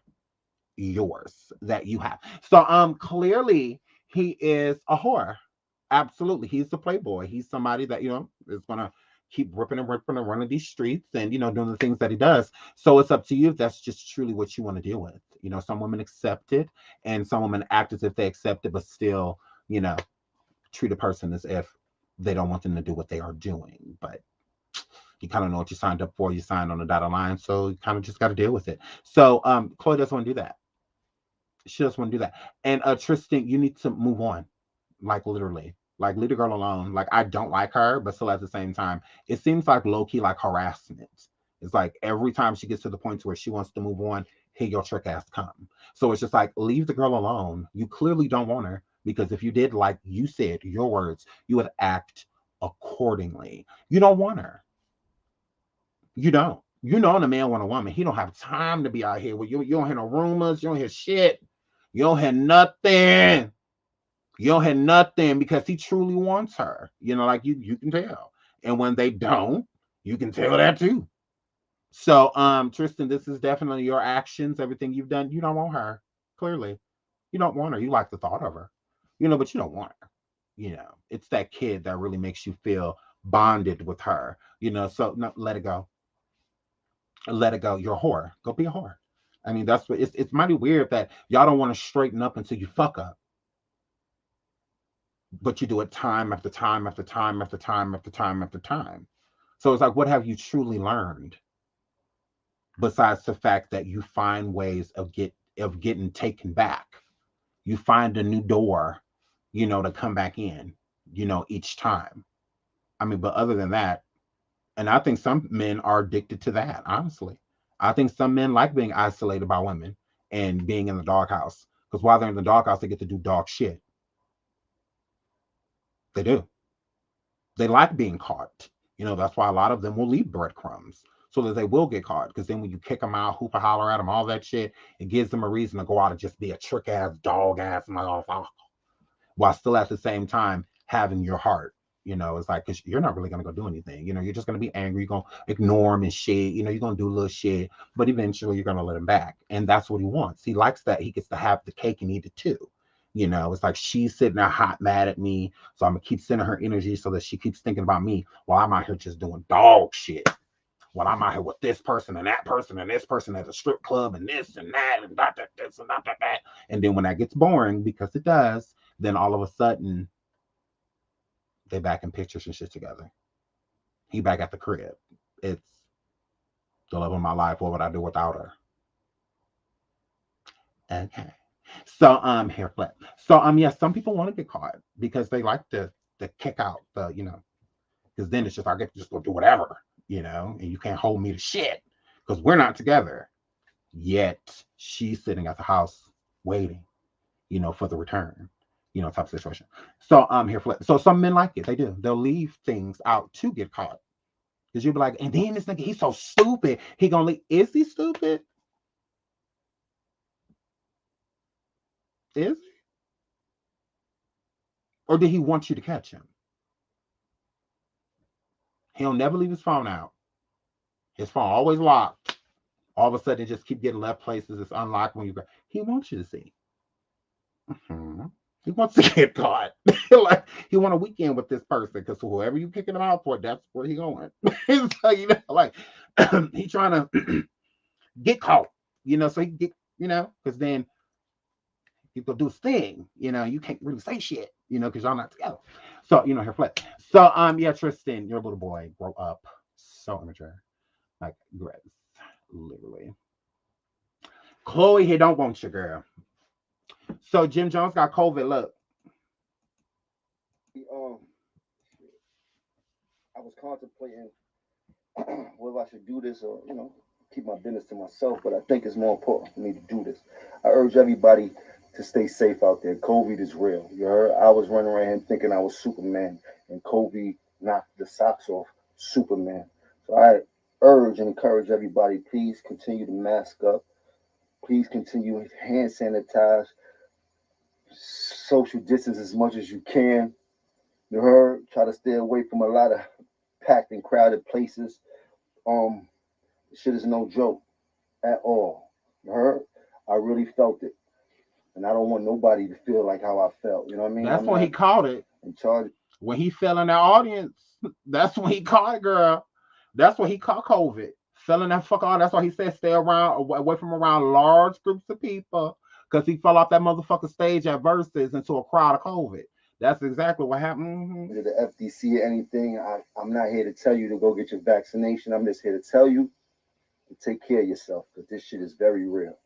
yours that you have. So clearly he is a whore. Absolutely. He's the playboy. He's somebody that, is gonna keep ripping and ripping and running these streets and doing the things that he does. So it's up to you if that's just truly what you want to deal with. Some women accept it and some women act as if they accept it, but still, treat a person as if they don't want them to do what they are doing. But you kind of know what you signed up for. You signed on the dotted line, so you kind of just got to deal with it. So Chloe doesn't want to do that. She doesn't want to do that. And Tristan, you need to move on. Like literally. Like leave the girl alone. Like I don't like her, but still at the same time, it seems like low-key like harassment. It's like every time she gets to the point where she wants to move on, here your trick ass come. So it's just like leave the girl alone. You clearly don't want her because if you did, like you said, your words, you would act accordingly. You don't want her. You don't. When a man want a woman, he don't have time to be out here with you. You don't hear no rumors. You don't hear shit. You don't hear nothing. You don't hear nothing because he truly wants her. Like you can tell. And when they don't, you can tell that too. So, Tristan, this is definitely your actions, everything you've done. You don't want her. Clearly. You don't want her. You like the thought of her. But you don't want her. It's that kid that really makes you feel bonded with her. So no, let it go. Let it go. You're a whore. Go be a whore. I mean, that's what it's mighty weird that y'all don't want to straighten up until you fuck up. But you do it time after time after time after time after time after time. So it's like, what have you truly learned? Besides the fact that you find ways of getting taken back. You find a new door, to come back in, each time. I mean, but other than that, and I think some men are addicted to that, honestly. I think some men like being isolated by women and being in the doghouse. Because while they're in the doghouse, they get to do dog shit. They do. They like being caught. That's why a lot of them will leave breadcrumbs so that they will get caught. Because then when you kick them out, hoop a holler at them, all that shit, it gives them a reason to go out and just be a trick ass, dog ass motherfucker. While still at the same time having your heart. You know, it's like, cause you're not really gonna go do anything. You know, you're just gonna be angry. You're gonna ignore him and shit. You know, you're gonna do little shit, but eventually you're gonna let him back, and that's what he wants. He likes that. He gets to have the cake and eat it too. You know, it's like she's sitting there hot, mad at me, so I'm gonna keep sending her energy so that she keeps thinking about me while I'm out here just doing dog shit. While I'm out here with this person and that person and this person at the strip club and this and that and that, this and that. And then when that gets boring, because it does, then all of a sudden they back in pictures and shit together. He back at the crib. It's the love of my life. What would I do without her? Okay. So here flip. So yeah, some people want to get caught because they like to kick out the, you know, because then it's just I get to just go do whatever, you know, and you can't hold me to shit because we're not together. Yet she's sitting at the house waiting, you know, for the return, you know, type of situation. So here flip. So some men like it. They do. They'll leave things out to get caught. Because you'll be like, and then this nigga, he's so stupid. He gonna leave. Is he stupid? Is he? Or did he want you to catch him? He'll never leave his phone out. His phone always locked. All of a sudden, it just keep getting left places. It's unlocked when you go. He wants you to see. Mm-hmm. He wants to get caught. Like he want a weekend with this person because whoever you kicking him out for, that's where he going. So, you know, like he trying to get caught. You know, so he get, you know, because then he go do his thing. You know, you can't really say shit. You know, because y'all not together. So you know, here flip. So yeah, Tristan, your little boy grow up so immature, like grace, literally. Chloe here don't want you, girl. So Jim Jones got COVID. Look, I was contemplating whether I should do this or, keep my business to myself, but I think it's more important for me to do this. I urge everybody to stay safe out there. COVID is real. You heard? I was running around here thinking I was Superman, and COVID knocked the socks off Superman. So I urge and encourage everybody, please continue to mask up. Please continue to hand sanitize, social distance as much as you can. You heard? Try to stay away from a lot of packed and crowded places. Um, Shit is no joke at all. You heard? I really felt it, and I don't want nobody to feel like how I felt. You know what I mean? that's I'm when he not caught it. in charge. When he fell in the audience, that's when he caught it, girl. That's when he caught COVID. Fell in that fuck out. That's why he said stay around, away from around large groups of people, because he fell off that motherfucking stage at Versus into a crowd of COVID. That's exactly what happened. Mm-hmm. To the FDC or anything. I'm not here to tell you to go get your vaccination. I'm just here to tell you to take care of yourself because this shit is very real.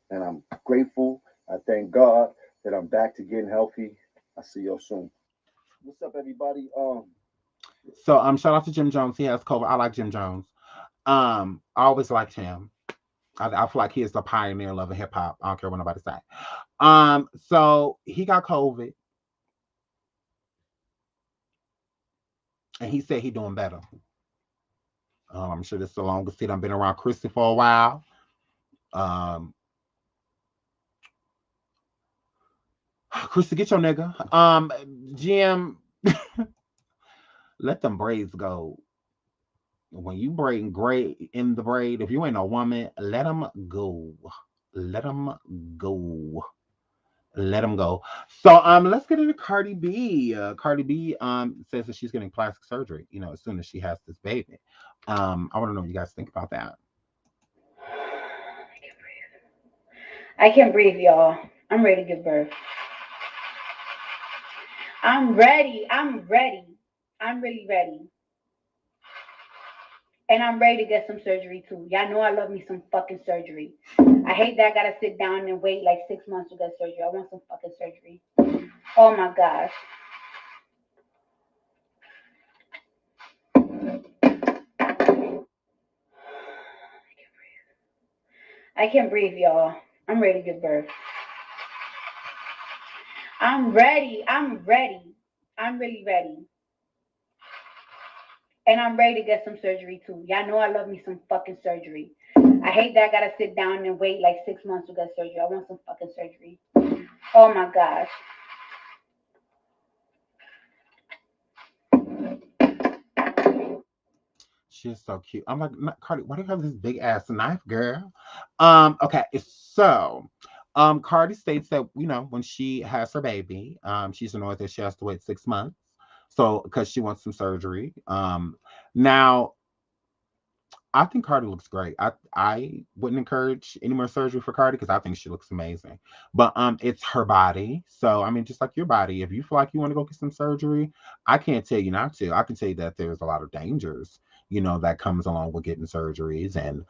And I'm grateful. I thank God that I'm back to getting healthy. I see y'all soon. What's up, everybody? So shout out to Jim Jones. He has COVID. I like Jim Jones. I always liked him. I feel like he is the pioneer of hip hop. I don't care what nobody say. So he got COVID, and he said he doing better. I'm sure this is the longest he done been around Chrissy for a while. Um, Chrissy, get your nigga. Jim, let them braids go. When you braid gray in the braid, if you ain't a woman, let them go. Let them go. Let them go. So let's get into Cardi B. Cardi B says that she's getting plastic surgery, you know, as soon as she has this baby. I want to know what you guys think about that. I can't breathe, y'all. I'm ready to give birth. I'm ready. I'm ready. I'm really ready. And I'm ready to get some surgery too. Y'all know I love me some fucking surgery. I hate that I gotta sit down and wait like 6 months to get surgery. I want some fucking surgery. Oh my gosh. I can't breathe, y'all. I'm ready to give birth. I'm ready. I'm ready. I'm really ready. And I'm ready to get some surgery too. Y'all know I love me some fucking surgery. I hate that I gotta sit down and wait like 6 months to get surgery. I want some fucking surgery. Oh my gosh. She is so cute. I'm like, Cardi, why do you have this big ass knife, girl? Okay, so Cardi states that, when she has her baby, she's annoyed that she has to wait 6 months. So because she wants some surgery. Now I think Cardi looks great. I wouldn't encourage any more surgery for Cardi because I think she looks amazing. But it's her body. So I mean, just like your body, if you feel like you want to go get some surgery, I can't tell you not to. I can tell you that there's a lot of dangers, that comes along with getting surgeries. And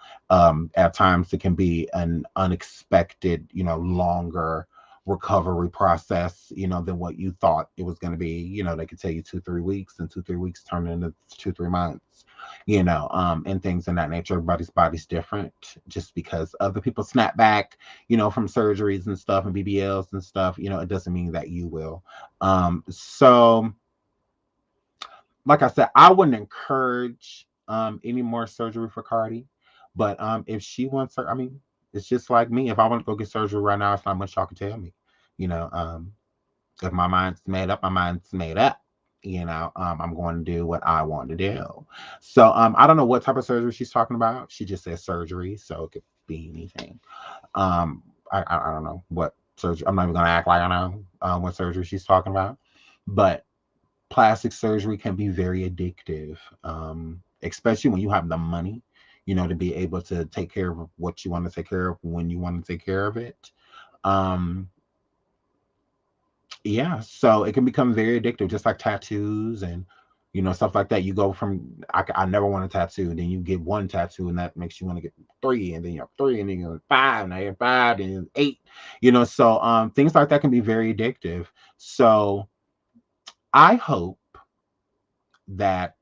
at times it can be an unexpected, longer recovery process, than what you thought it was going to be. They could tell you 2, 3 weeks, and 2, 3 weeks turn into 2, 3 months, and things in that nature. Everybody's body's different. Just because other people snap back, from surgeries and stuff and BBLs and stuff, it doesn't mean that you will. So, like I said, I wouldn't encourage any more surgery for Cardi. But if she wants her, I mean, it's just like me. If I want to go get surgery right now, it's not much y'all can tell me. You know, um, if my mind's made up, my mind's made up. I'm going to do what I want to do. So I don't know what type of surgery she's talking about. She just says surgery, so it could be anything. I don't know what surgery. I'm not even going to act like I know what surgery she's talking about. But plastic surgery can be very addictive, especially when you have the money, to be able to take care of what you want to take care of when you want to take care of it. Um, yeah, so it can become very addictive, just like tattoos and stuff like that. You go from I never want a tattoo, and then you get one tattoo, and that makes you want to get three, and then you have three, and then you have five, and now you have five, and you have eight. So things like that can be very addictive. So I hope that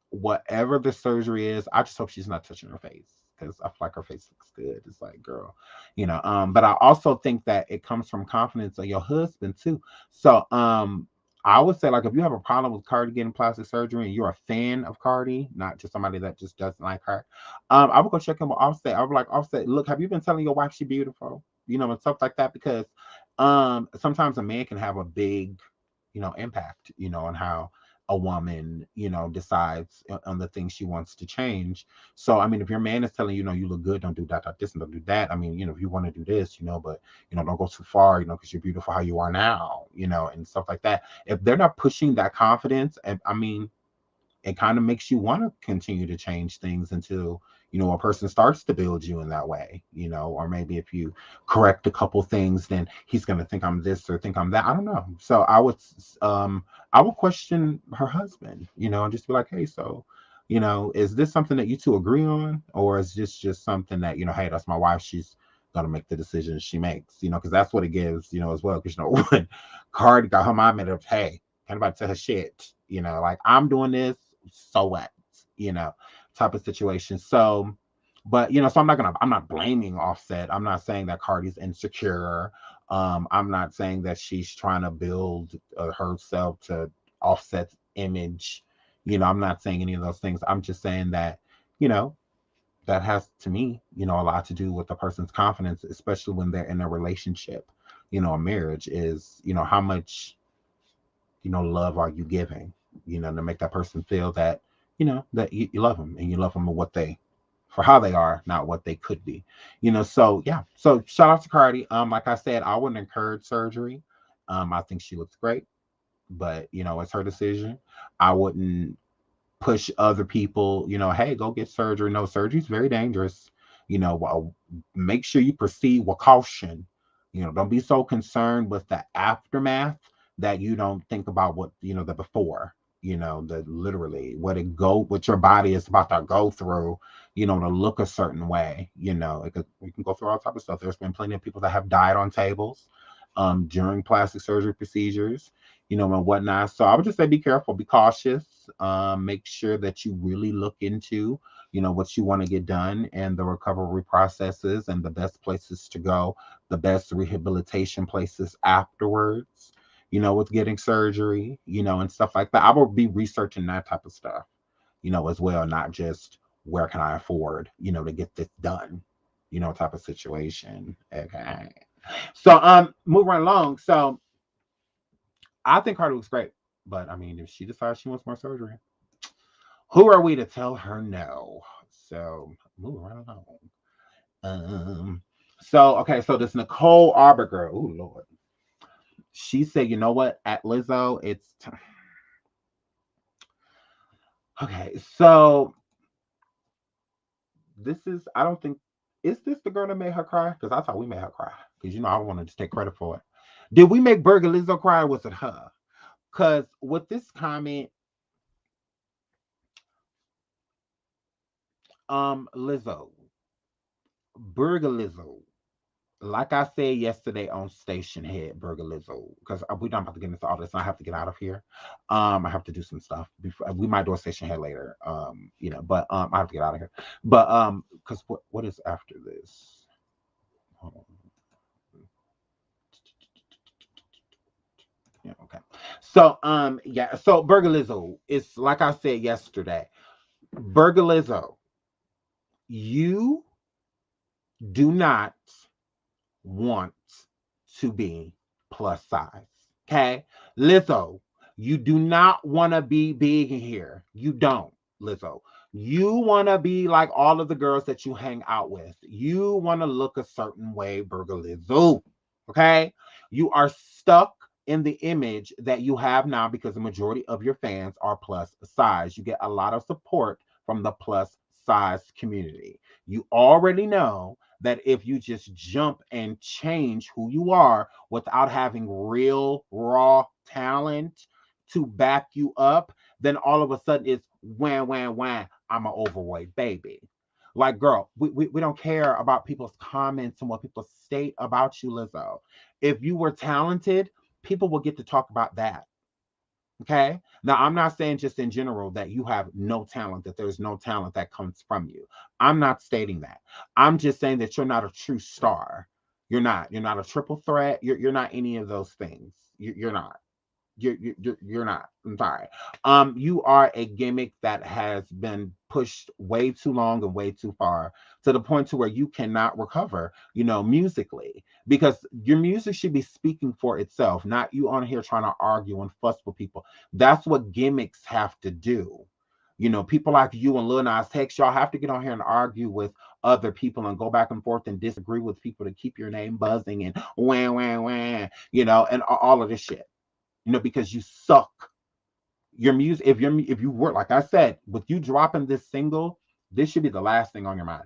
whatever the surgery is, I just hope she's not touching her face because I feel like her face looks good. It's like, girl, But I also think that it comes from confidence of your husband too. So, I would say like if you have a problem with Cardi getting plastic surgery and you're a fan of Cardi, not just somebody that just doesn't like her, I would go check in with Offset. I would like Offset, look, have you been telling your wife she beautiful? And stuff like that because sometimes a man can have a big, impact, on how a woman, decides on the things she wants to change. So, I mean, if your man is telling you, you look good, don't do that, this, and don't do that. I mean, if you want to do this, but don't go too far, because you're beautiful how you are now, and stuff like that. If they're not pushing that confidence, and I mean, it kind of makes you want to continue to change things until a person starts to build you in that way, or maybe if you correct a couple things, then he's going to think I'm this or think I'm that. I don't know. So I would question her husband, and just be like, hey, so is this something that you two agree on, or is this just something that hey, that's my wife, she's gonna make the decisions she makes, because that's what it gives, as well, because when Cardi got her mind made up, hey, can't nobody tell her shit, like I'm doing this, so what, you know, type of situation. So, but so I'm not blaming Offset. I'm not saying that Cardi's insecure. I'm not saying that she's trying to build herself to Offset's image. I'm not saying any of those things. I'm just saying that, you know, that has to me, a lot to do with the person's confidence, especially when they're in a relationship, a marriage is, how much love are you giving, to make that person feel that, that you love them and you love them for how they are, not what they could be, So yeah. So shout out to Cardi. Like I said, I wouldn't encourage surgery. I think she looks great, but it's her decision. I wouldn't push other people, hey, go get surgery. No, surgery is very dangerous. Make sure you proceed with caution. Don't be so concerned with the aftermath that you don't think about what, the before, the literally what your body is about to go through, to look a certain way, we can go through all type of stuff. There's been plenty of people that have died on tables during plastic surgery procedures, and whatnot. So I would just say be careful, be cautious, make sure that you really look into, what you want to get done and the recovery processes and the best places to go, the best rehabilitation places afterwards, with getting surgery, and stuff like that. I will be researching that type of stuff, as well, not just where can I afford, to get this done, type of situation. Okay. So moving right along. So I think Cardi looks great, but I mean, if she decides she wants more surgery, Who are we to tell her no? So move right along. Okay, so this Nicole Arbor girl, oh Lord, she said, you know what, at Lizzo, okay, so I don't think, is this the girl that made her cry? Because I thought we made her cry. Because, I wanted to take credit for it. Did we make Burger Lizzo cry, or was it her? Because with this comment, Lizzo, Burger Lizzo, like I said yesterday on Station Head, Burger Lizzo, because we're not about to get into all this. I have to get out of here. I have to do some stuff before we might do a Station Head later. But I have to get out of here. But because what is after this? Hold on. Yeah, okay. So yeah, so Burger Lizzo is like I said yesterday. Burger Lizzo, you do not want to be plus size. Okay? Lizzo, you do not want to be big in here. You don't, Lizzo. You want to be like all of the girls that you hang out with. You want to look a certain way, Burger Lizzo. Okay? You are stuck in the image that you have now because the majority of your fans are plus size. You get a lot of support from the plus size community. You already know that if you just jump and change who you are without having real raw talent to back you up, then all of a sudden it's wham, wham, wham, I'm an overweight baby. Like, girl, we don't care about people's comments and what people state about you, Lizzo. If you were talented, people will get to talk about that. Okay. Now, I'm not saying just in general that you have no talent, that there's no talent that comes from you. I'm not stating that. I'm just saying that you're not a true star. You're not. You're not a triple threat. You're not any of those things. You're not. You're not. I'm sorry. You are a gimmick that has been pushed way too long and way too far to the point to where you cannot recover, musically, because your music should be speaking for itself, not you on here trying to argue and fuss with people. That's what gimmicks have to do. People like you and Lil Nas X, y'all have to get on here and argue with other people and go back and forth and disagree with people to keep your name buzzing and wah, wah, wah, and all of this shit, because you suck. Your music, if you were, like I said, with you dropping this single, this should be the last thing on your mind.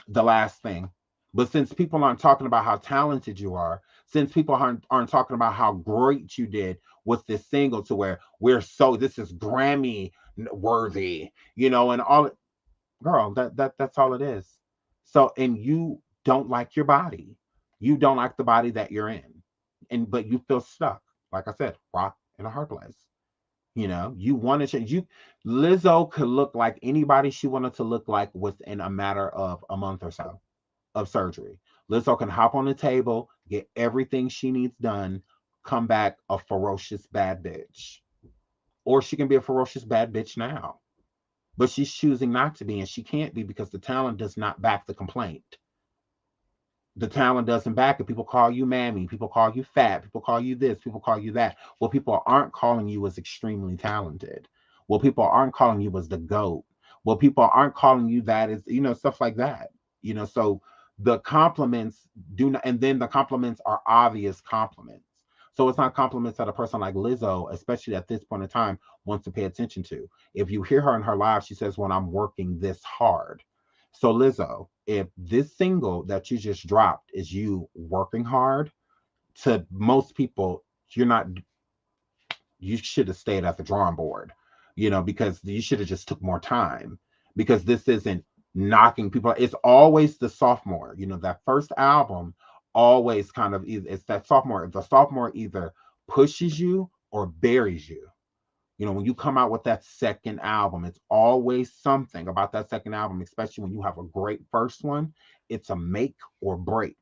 The last thing. But since people aren't talking about how talented you are, since people aren't talking about how great you did with this single, to where this is Grammy worthy, and all, girl, that's all it is. So, and you don't like your body. You don't like the body that you're in. But you feel stuck. Like I said, rock in a hard place. You want to change. Lizzo could look like anybody she wanted to look like within a matter of a month or so of surgery. Lizzo can hop on the table, get everything she needs done, come back a ferocious bad bitch. Or she can be a ferocious bad bitch now. But she's choosing not to be, and she can't be because the talent does not back the complaint. The talent doesn't back it. People call you Mammy. People call you fat. People call you this. People call you that. What people aren't calling you is extremely talented. What people aren't calling you is the GOAT. What people aren't calling you that is, stuff like that. So the compliments do not, and then the compliments are obvious compliments. So it's not compliments that a person like Lizzo, especially at this point in time, wants to pay attention to. If you hear her in her live, she says, when I'm working this hard. So Lizzo, if this single that you just dropped is you working hard, to most people, you're not. You should have stayed at the drawing board, because you should have just took more time. Because this isn't knocking people. It's always the sophomore. That first album always kind of, it's that sophomore. The sophomore either pushes you or buries you. When you come out with that second album, it's always something about that second album, especially when you have a great first one. It's a make or break,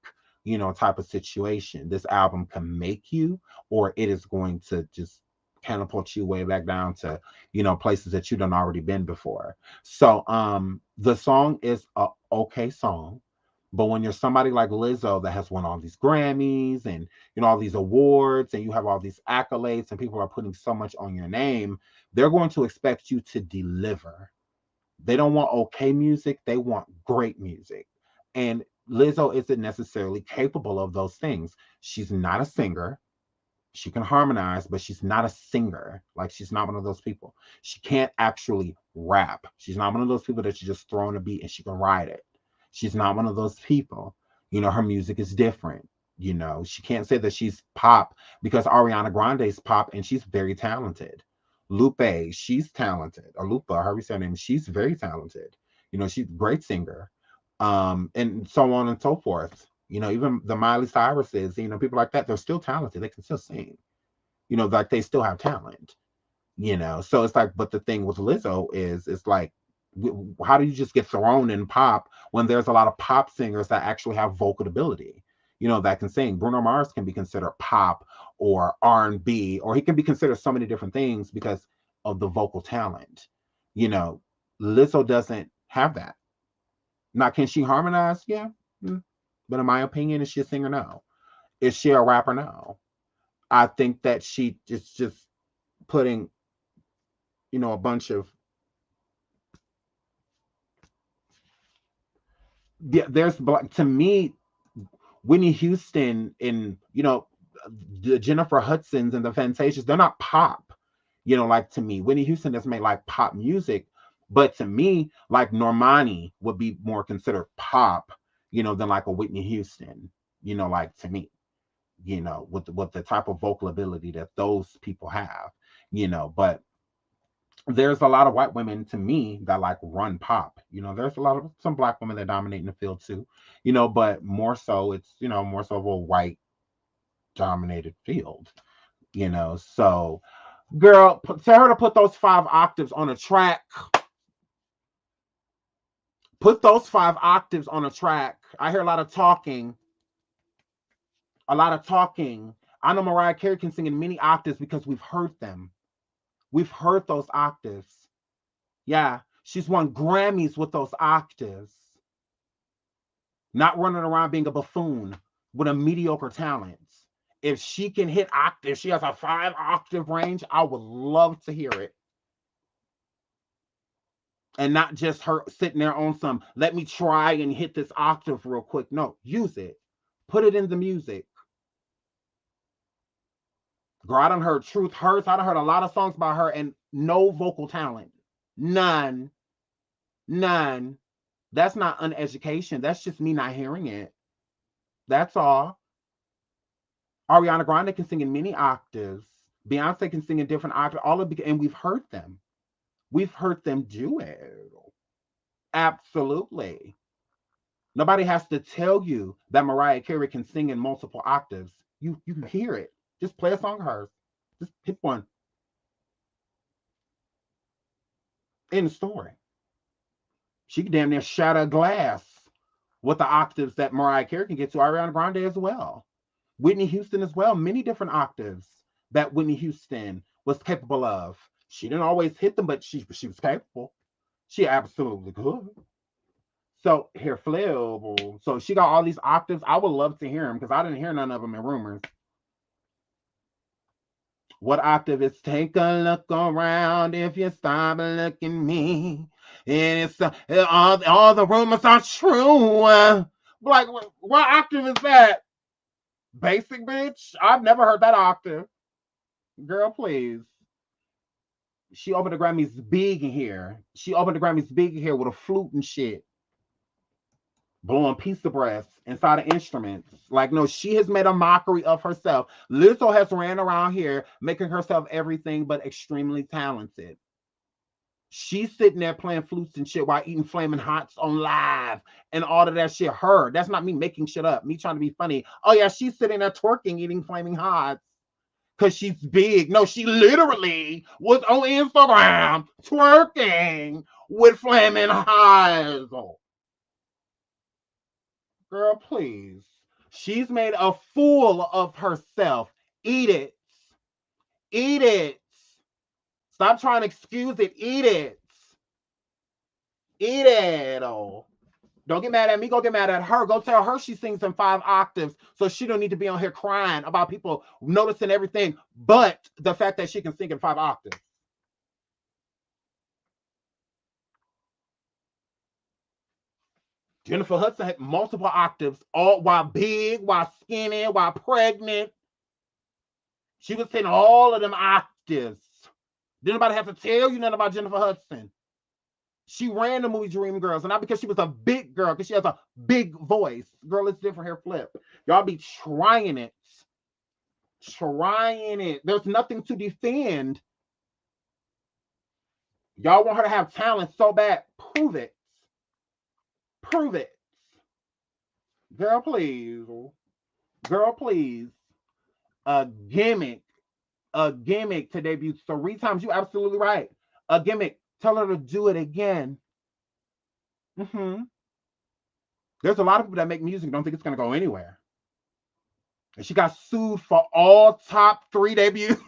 type of situation. This album can make you, or it is going to just catapult you way back down to, places that you done already been before. So, the song is a okay song. But when you're somebody like Lizzo that has won all these Grammys and all these awards, and you have all these accolades, and people are putting so much on your name, they're going to expect you to deliver. They don't want okay music, they want great music. And Lizzo isn't necessarily capable of those things. She's not a singer. She can harmonize, but she's not a singer. Like, she's not one of those people. She can't actually rap. She's not one of those people that you just throw on a beat and she can ride it. She's not one of those people. Her music is different. She can't say that she's pop because Ariana Grande's pop and she's very talented. Lupe, she's talented. Or Lupa, however you say her name, she's very talented. She's a great singer. And so on and so forth. Even the Miley Cyruses, people like that, they're still talented. They can still sing. Like, they still have talent. So it's like, but the thing with Lizzo is, it's like, how do you just get thrown in pop when there's a lot of pop singers that actually have vocal ability, that can sing? Bruno Mars can be considered pop or R&B, or he can be considered so many different things because of the vocal talent. Lizzo doesn't have that. Now, can she harmonize? Yeah. But in my opinion, is she a singer? No. Is she a rapper? No. I think that she is just putting, a bunch of, there's, to me, Whitney Houston and, the Jennifer Hudsons and the Fantasias, they're not pop. Like, to me, Whitney Houston doesn't make like pop music, but to me, like, Normani would be more considered pop, than like a Whitney Houston, like, to me, with the type of vocal ability that those people have, but there's a lot of white women, to me, that like run pop. There's a lot of some black women that dominate in the field too, but more so it's, more so of a white dominated field, so girl, tell her to put those 5 octaves on a track. Put those 5 octaves on a track. I hear a lot of talking. I know Mariah Carey can sing in many octaves because we've heard them. We've heard those octaves. Yeah, she's won Grammys with those octaves. Not running around being a buffoon with a mediocre talent. If she can hit octaves, she has a 5 octave range, I would love to hear it. And not just her sitting there on some, let me try and hit this octave real quick. No, use it. Put it in the music. Girl, I done heard Truth Hurts. I done heard a lot of songs by her and no vocal talent. None. That's not uneducation. That's just me not hearing it. That's all. Ariana Grande can sing in many octaves. Beyonce can sing in different octaves. And we've heard them. We've heard them do it. Absolutely. Nobody has to tell you that Mariah Carey can sing in multiple octaves. You can hear it. Just play a song of hers. Just pick one. End of story. She can damn near shatter a glass with the octaves that Mariah Carey can get to. Ariana Grande as well. Whitney Houston as well. Many different octaves that Whitney Houston was capable of. She didn't always hit them, but she was capable. She absolutely could. So here, Flip. So she got all these octaves. I would love to hear them because I didn't hear none of them in rumors. What octave is? Take a look around if you stop looking me. And it's all the rumors are true. Like, what octave is that? Basic, bitch? I've never heard that octave. Girl, please. She opened the Grammys big in here. With a flute and shit. Blowing pizza breaths inside of instruments. Like, no, she has made a mockery of herself. Lizzo has ran around here making herself everything but extremely talented. She's sitting there playing flutes and shit while eating flaming hots on live and all of that shit. Her. That's not me making shit up. Me trying to be funny. Oh yeah, she's sitting there twerking, eating flaming hots. Because she's big. No, she literally was on Instagram twerking with flaming hots. Girl, please. She's made a fool of herself. Eat it. Eat it. Stop trying to excuse it. Eat it. Eat it. Oh. Don't get mad at me. Go get mad at her. Go tell her she sings in 5 octaves so she don't need to be on here crying about people noticing everything but the fact that she can sing in 5 octaves. Jennifer Hudson had multiple octaves, all while big, while skinny, while pregnant. She was hitting all of them octaves. Did anybody have to tell you nothing about Jennifer Hudson? She ran the movie Dreamgirls, and not because she was a big girl, because she has a big voice. Girl, it's different hair flip. Y'all be trying it. Trying it. There's nothing to defend. Y'all want her to have talent so bad. Prove it. Prove it. Girl, please. Girl, please. A gimmick. A gimmick to debut 3 times. You absolutely right. A gimmick. Tell her to do it again. There's a lot of people that make music and don't think it's going to go anywhere. And she got sued for all top 3 debuts.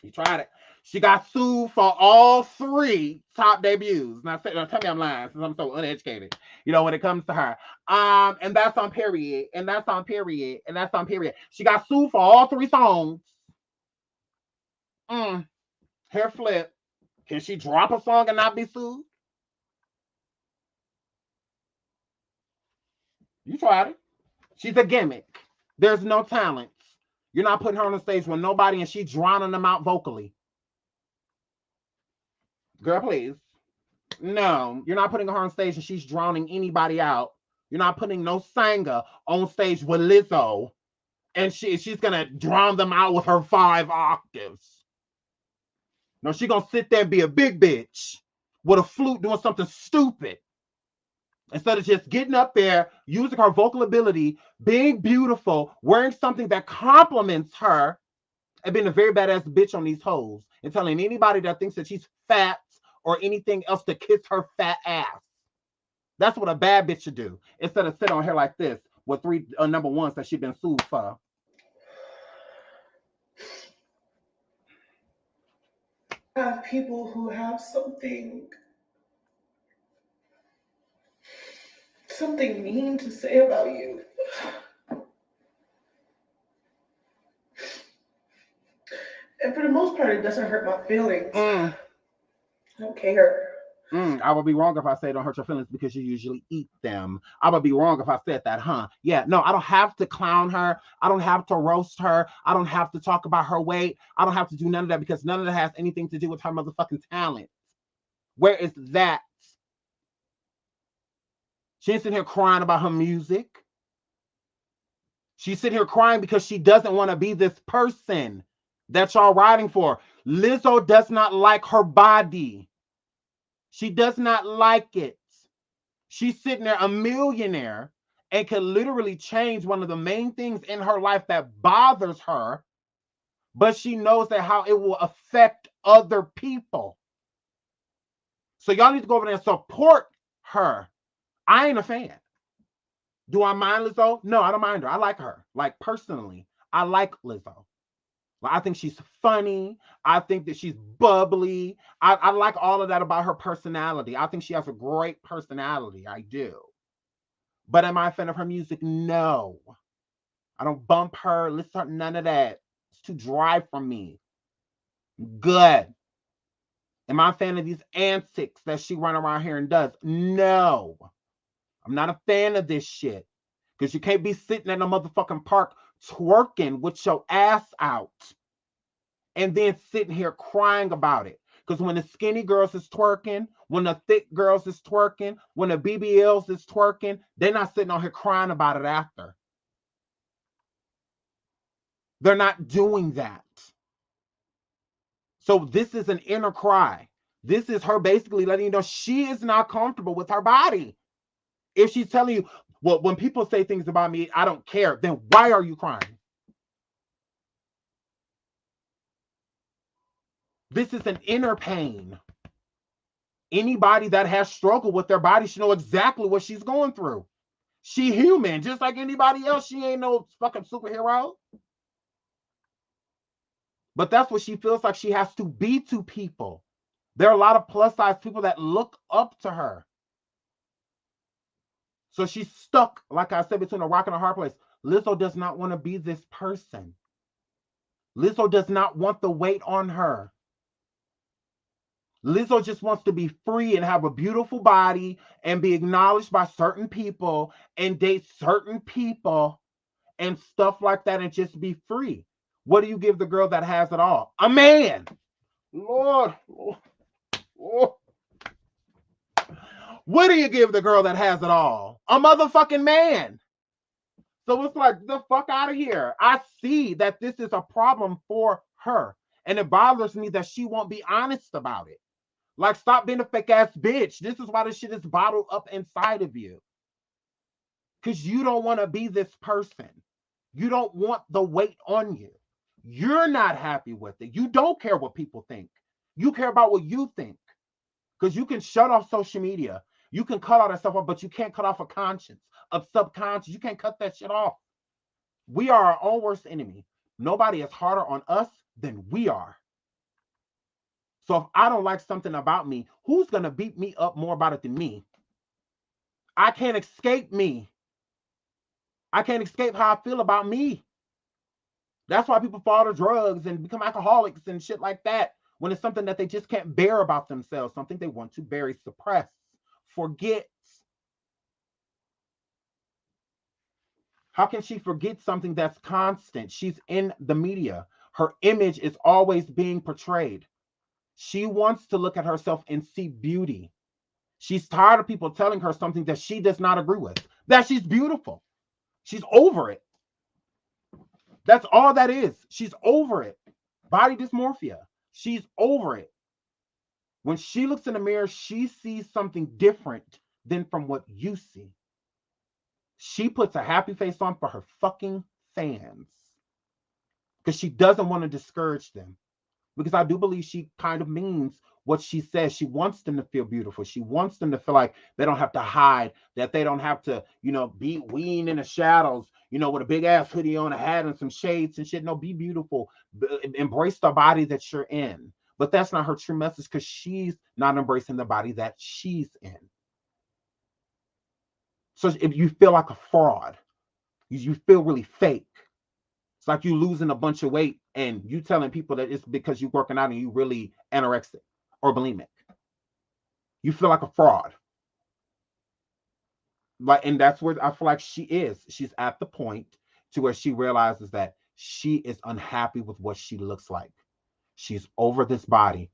You tried it. She got sued for all 3 top debuts. Now tell me I'm lying since I'm so uneducated. You know, when it comes to her. And that's on period. And that's on period. And that's on period. She got sued for all 3 songs. Hair flip. Can she drop a song and not be sued? You tried it. She's a gimmick. There's no talent. You're not putting her on the stage with nobody and she's drowning them out vocally. Girl, please. No, you're not putting her on stage and she's drowning anybody out. You're not putting no singer on stage with Lizzo and she's going to drown them out with her 5 octaves. No, she's going to sit there and be a big bitch with a flute doing something stupid. Instead of just getting up there, using her vocal ability, being beautiful, wearing something that compliments her, and being a very badass bitch on these hoes, and telling anybody that thinks that she's fat or anything else to kiss her fat ass. That's what a bad bitch should do. Instead of sit on here like this with 3 number ones that she's been sued for. I have people who have something mean to say about you. And for the most part, it doesn't hurt my feelings. I don't care. I would be wrong if I say don't hurt your feelings because you usually eat them. I would be wrong if I said that, huh? Yeah, no, I don't have to clown her. I don't have to roast her. I don't have to talk about her weight. I don't have to do none of that because none of that has anything to do with her motherfucking talent. Where is that? She's sitting here crying about her music. She's sitting here crying because she doesn't want to be this person that y'all riding for. Lizzo does not like her body. She does not like it. She's sitting there a millionaire and can literally change one of the main things in her life that bothers her, but she knows that how it will affect other people. So y'all need to go over there and support her. I ain't a fan. Do I mind Lizzo? No, I don't mind her. I like her. Like, personally, I like Lizzo. I think she's funny. I think that she's bubbly. I like all of that about her personality. I think she has a great personality. I do. But am I a fan of her music? No. I don't bump her, listen to her, none of that. It's too dry for me. Good. Am I a fan of these antics that she run around here and does? No. I'm not a fan of this shit. Because you can't be sitting in a motherfucking park twerking with your ass out and then sitting here crying about it. Because when the skinny girls is twerking, when the thick girls is twerking, when the BBLs is twerking, they're not sitting on here crying about it after. They're not doing that. So this is an inner cry. This is her basically letting you know she is not comfortable with her body. If she's telling you, well, when people say things about me, I don't care, then why are you crying? This is an inner pain. Anybody that has struggled with their body should know exactly what she's going through. She human, just like anybody else. She ain't no fucking superhero. But that's what she feels like she has to be to people. There are a lot of plus size people that look up to her. So she's stuck, like I said, between a rock and a hard place. Lizzo does not want to be this person. Lizzo does not want the weight on her. Lizzo just wants to be free and have a beautiful body and be acknowledged by certain people and date certain people and stuff like that and just be free. What do you give the girl that has it all? A man. Lord. Lord. What do you give the girl that has it all? A motherfucking man. So it's like, the fuck out of here. I see that this is a problem for her. And it bothers me that she won't be honest about it. Like, stop being a fake ass bitch. This is why this shit is bottled up inside of you. Because you don't want to be this person. You don't want the weight on you. You're not happy with it. You don't care what people think. You care about what you think. Because you can shut off social media. You can cut all that stuff off, but you can't cut off a conscience, of subconscious. You can't cut that shit off. We are our own worst enemy. Nobody is harder on us than we are. So if I don't like something about me, who's going to beat me up more about it than me? I can't escape me. I can't escape how I feel about me. That's why people fall to drugs and become alcoholics and shit like that, when it's something that they just can't bear about themselves, something they want to bury, suppress, forget. How can she forget something that's constant? She's in the media. Her image is always being portrayed. She wants to look at herself and see beauty. She's tired of people telling her something that she does not agree with, that she's beautiful. She's over it. That's all that is. She's over it. Body dysmorphia. She's over it. When she looks in the mirror, she sees something different than from what you see. She puts a happy face on for her fucking fans because she doesn't want to discourage them. Because I do believe she kind of means what she says. She wants them to feel beautiful. She wants them to feel like they don't have to hide, that they don't have to, be weaned in the shadows, with a big ass hoodie on, a hat and some shades and shit. No, be beautiful. Embrace the body that you're in. But that's not her true message, because she's not embracing the body that she's in. So if you feel like a fraud, you feel really fake. It's like you losing a bunch of weight and you telling people that it's because you're working out and you really anorexic or bulimic. You feel like a fraud. And that's where I feel like she is. She's at the point to where she realizes that she is unhappy with what she looks like. She's over this body,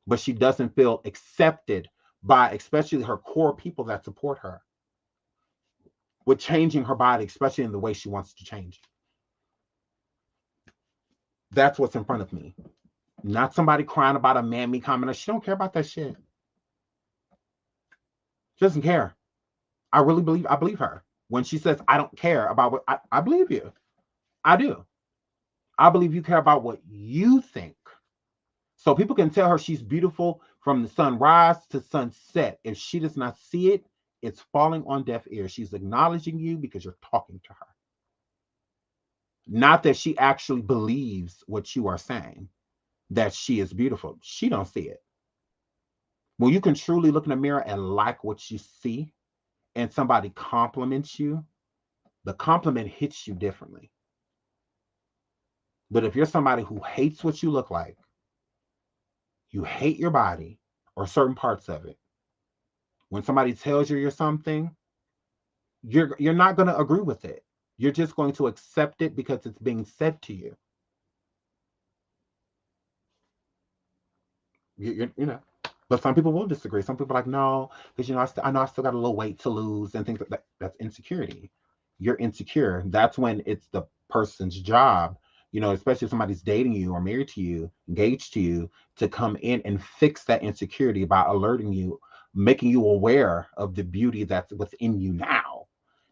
but she doesn't feel accepted by especially her core people that support her with changing her body, especially in the way she wants to change. That's what's in front of me. Not somebody crying about a Mammy comment. She don't care about that shit. She doesn't care. I believe her. When she says, I don't care about what, I believe you. I do. I believe you care about what you think. So people can tell her she's beautiful from the sunrise to sunset. If she does not see it, it's falling on deaf ears. She's acknowledging you because you're talking to her. Not that she actually believes what you are saying, that she is beautiful. She don't see it. When you can truly look in the mirror and like what you see, and somebody compliments you, the compliment hits you differently. But if you're somebody who hates what you look like, you hate your body or certain parts of it, when somebody tells you you're something, you're not going to agree with it. You're just going to accept it because it's being said to you. You know. But some people will disagree. Some people are like, no, because I know I still got a little weight to lose and things like that. That's insecurity. You're insecure. That's when it's the person's job, especially if somebody's dating you or married to you, engaged to you, to come in and fix that insecurity by alerting you, making you aware of the beauty that's within you now.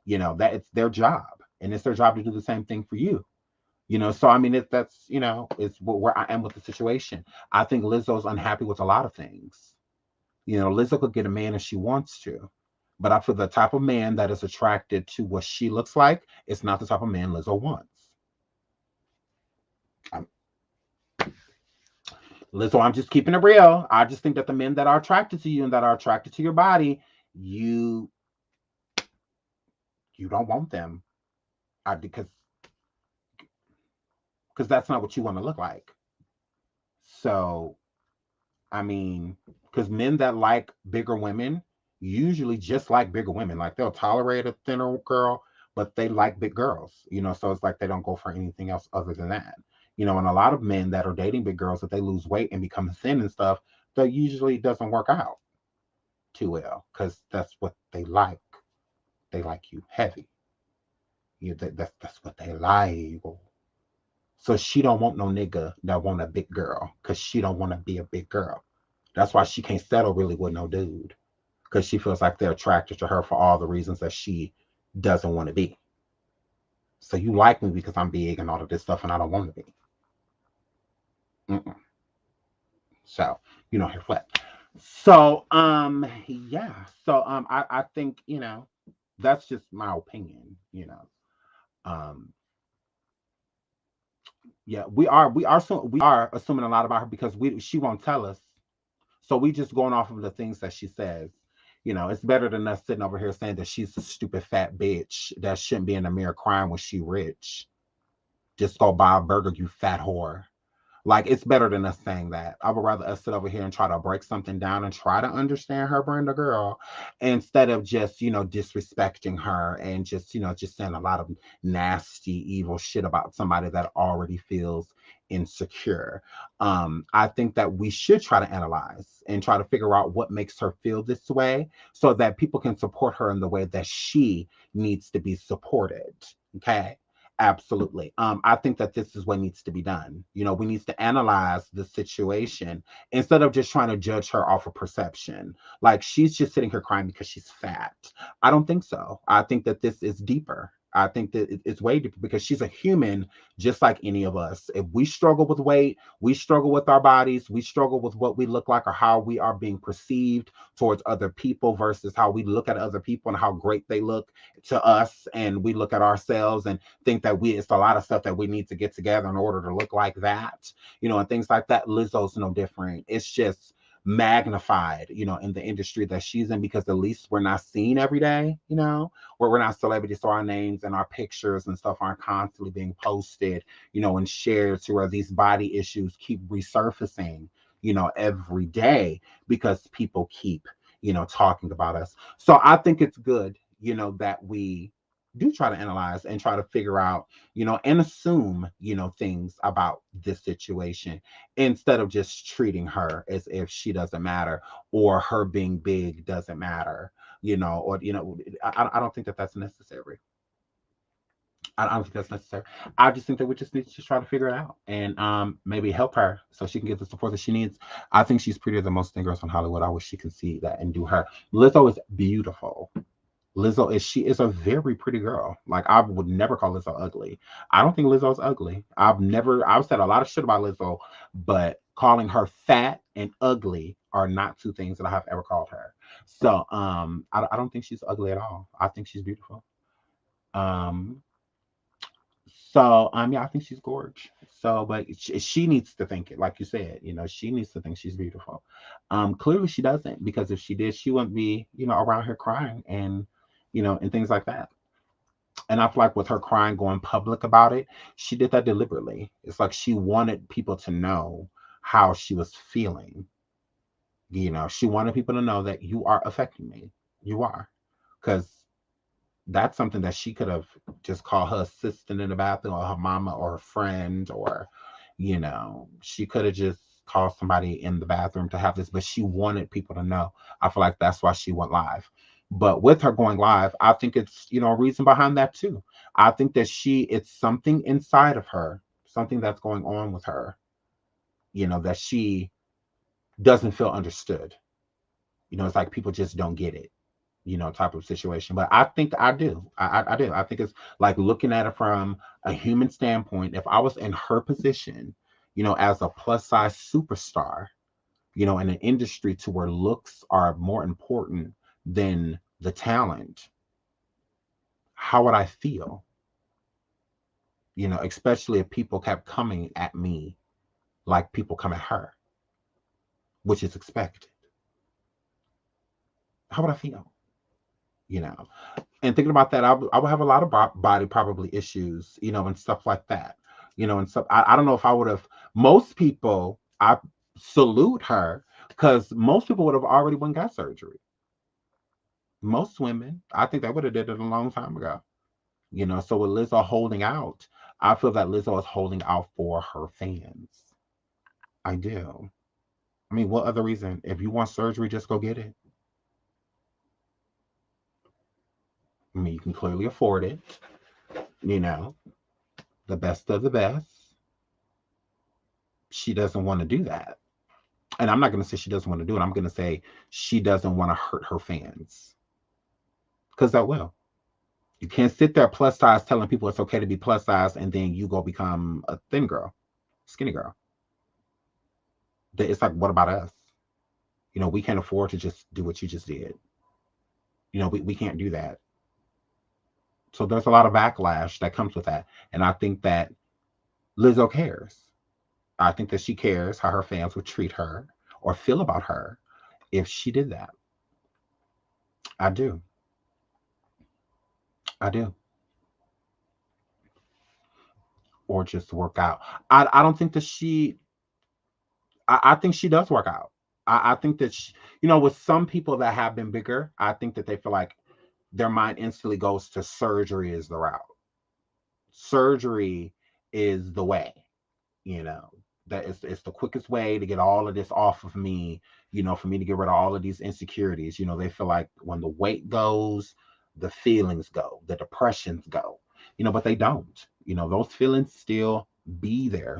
That it's their job, and it's their job to do the same thing for you. So I mean, it's where I am with the situation. I think Lizzo's unhappy with a lot of things. Lizzo could get a man if she wants to, but I feel the type of man that is attracted to what she looks like is not the type of man Lizzo wants. Lizzo, I'm just keeping it real. I just think that the men that are attracted to you and that are attracted to your body, you don't want them. Because because that's not what you want to look like. So, I mean, because men that like bigger women usually just like bigger women. Like they'll tolerate a thinner girl, but they like big girls, so it's like they don't go for anything else other than that. And a lot of men that are dating big girls, if they lose weight and become thin and stuff, that usually doesn't work out too well because that's what they like. They like you heavy. That's what they like. So she don't want no nigga that want a big girl because she don't want to be a big girl. That's why she can't settle really with no dude because she feels like they're attracted to her for all the reasons that she doesn't want to be. So you like me because I'm big and all of this stuff and I don't want to be. Mm-mm. So here flat. So yeah. So I think that's just my opinion. Um yeah, we are assuming a lot about her because she won't tell us. So we just going off of the things that she says. It's better than us sitting over here saying that she's a stupid fat bitch that shouldn't be in the mirror crying when she rich. Just go buy a burger, you fat whore. Like, it's better than us saying that. I would rather us sit over here and try to break something down and try to understand her brand of girl instead of just, disrespecting her and just saying a lot of nasty, evil shit about somebody that already feels insecure. I think that we should try to analyze and try to figure out what makes her feel this way so that people can support her in the way that she needs to be supported. Okay. Absolutely. I think that this is what needs to be done. We need to analyze the situation instead of just trying to judge her off of perception. Like she's just sitting here crying because she's fat. I don't think so. I think that this is deeper. I think that it's way deeper because she's a human just like any of us. If we struggle with weight, we struggle with our bodies, we struggle with what we look like or how we are being perceived towards other people versus how we look at other people and how great they look to us. And we look at ourselves and think that it's a lot of stuff that we need to get together in order to look like that, and things like that. Lizzo's no different. It's just magnified, in the industry that she's in because at least we're not seen every day, where we're not celebrities, so our names and our pictures and stuff aren't constantly being posted, and shared to where these body issues keep resurfacing, every day because people keep, talking about us. So I think it's good, that we do try to analyze and try to figure out, and assume, things about this situation instead of just treating her as if she doesn't matter or her being big doesn't matter, or, I don't think that that's necessary. I don't think that's necessary. I just think that we just need to just try to figure it out and maybe help her so she can get the support that she needs. I think she's prettier than most girls in Hollywood. I wish she could see that and do her. Lizzo is beautiful. She is a very pretty girl. Like I would never call Lizzo ugly. I don't think Lizzo's ugly. I've said a lot of shit about Lizzo, but calling her fat and ugly are not two things that I have ever called her. So I don't think she's ugly at all. I think she's beautiful. Um yeah, I think she's gorgeous. So, but she needs to think it, like you said, she needs to think she's beautiful. Clearly she doesn't, because if she did, she wouldn't be, around here crying and, and things like that. And I feel like with her crying, going public about it, she did that deliberately. It's like she wanted people to know how she was feeling. She wanted people to know that you are affecting me. You are, because that's something that she could have just called her assistant in the bathroom or her mama or a friend or, she could have just called somebody in the bathroom to have this, but she wanted people to know. I feel like that's why she went live. But with her going live, I think it's, a reason behind that too. I think that it's something inside of her, something that's going on with her, that she doesn't feel understood. It's like people just don't get it, type of situation. But I think I do. I do. I think it's like looking at it from a human standpoint. If I was in her position, as a plus size superstar, in an industry to where looks are more important than the talent, how would I feel? Especially if people kept coming at me like people come at her, which is expected. How would I feel? And thinking about that, I would have a lot of body probably issues, and stuff like that. And so I don't know if I would have. Most people, I salute her because most people would have already went got surgery. Most women, I think they would have did it a long time ago. So with Lizzo holding out, I feel that Lizzo is holding out for her fans. I do. I mean, what other reason? If you want surgery, just go get it. I mean, you can clearly afford it. You know, the best of the best. She doesn't want to do that. And I'm not going to say she doesn't want to do it. I'm going to say she doesn't want to hurt her fans. Because that will. You can't sit there plus size telling people it's okay to be plus size and then you go become a thin girl, skinny girl. It's like, what about us? We can't afford to just do what you just did. We can't do that. So there's a lot of backlash that comes with that. And I think that Lizzo cares. I think that she cares how her fans would treat her or feel about her if she did that. I do. I do. Or just work out. I don't think that I think she does work out. I think that, with some people that have been bigger, I think that they feel like their mind instantly goes to surgery is the route. Surgery is the way, you know, that it's the quickest way to get all of this off of me, for me to get rid of all of these insecurities. They feel like when the weight goes, the feelings go, the depressions go, but they don't. Those feelings still be there.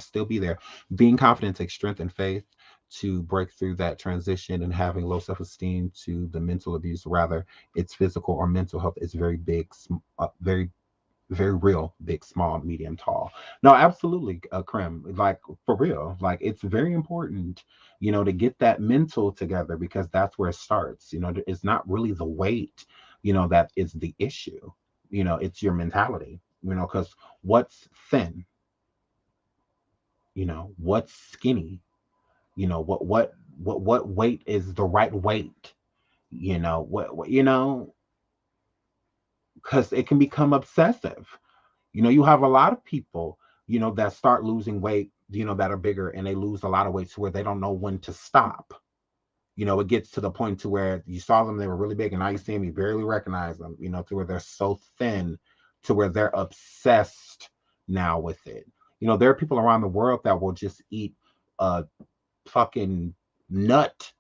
Being confident takes strength and faith to break through that transition, and having low self-esteem to the mental abuse, rather it's physical or mental health, is very big, very very real, big, small, medium, tall. No, absolutely, Krim. Like, for real, like, it's very important, to get that mental together, because that's where it starts. It's not really the weight, that is the issue. It's your mentality. Because what's thin? What's skinny? What weight is the right weight? Because it can become obsessive. You have a lot of people, that start losing weight, that are bigger, and they lose a lot of weight to where they don't know when to stop. It gets to the point to where you saw them, they were really big, and now you see them, you barely recognize them, to where they're so thin, to where they're obsessed now with it. There are people around the world that will just eat a fucking nut,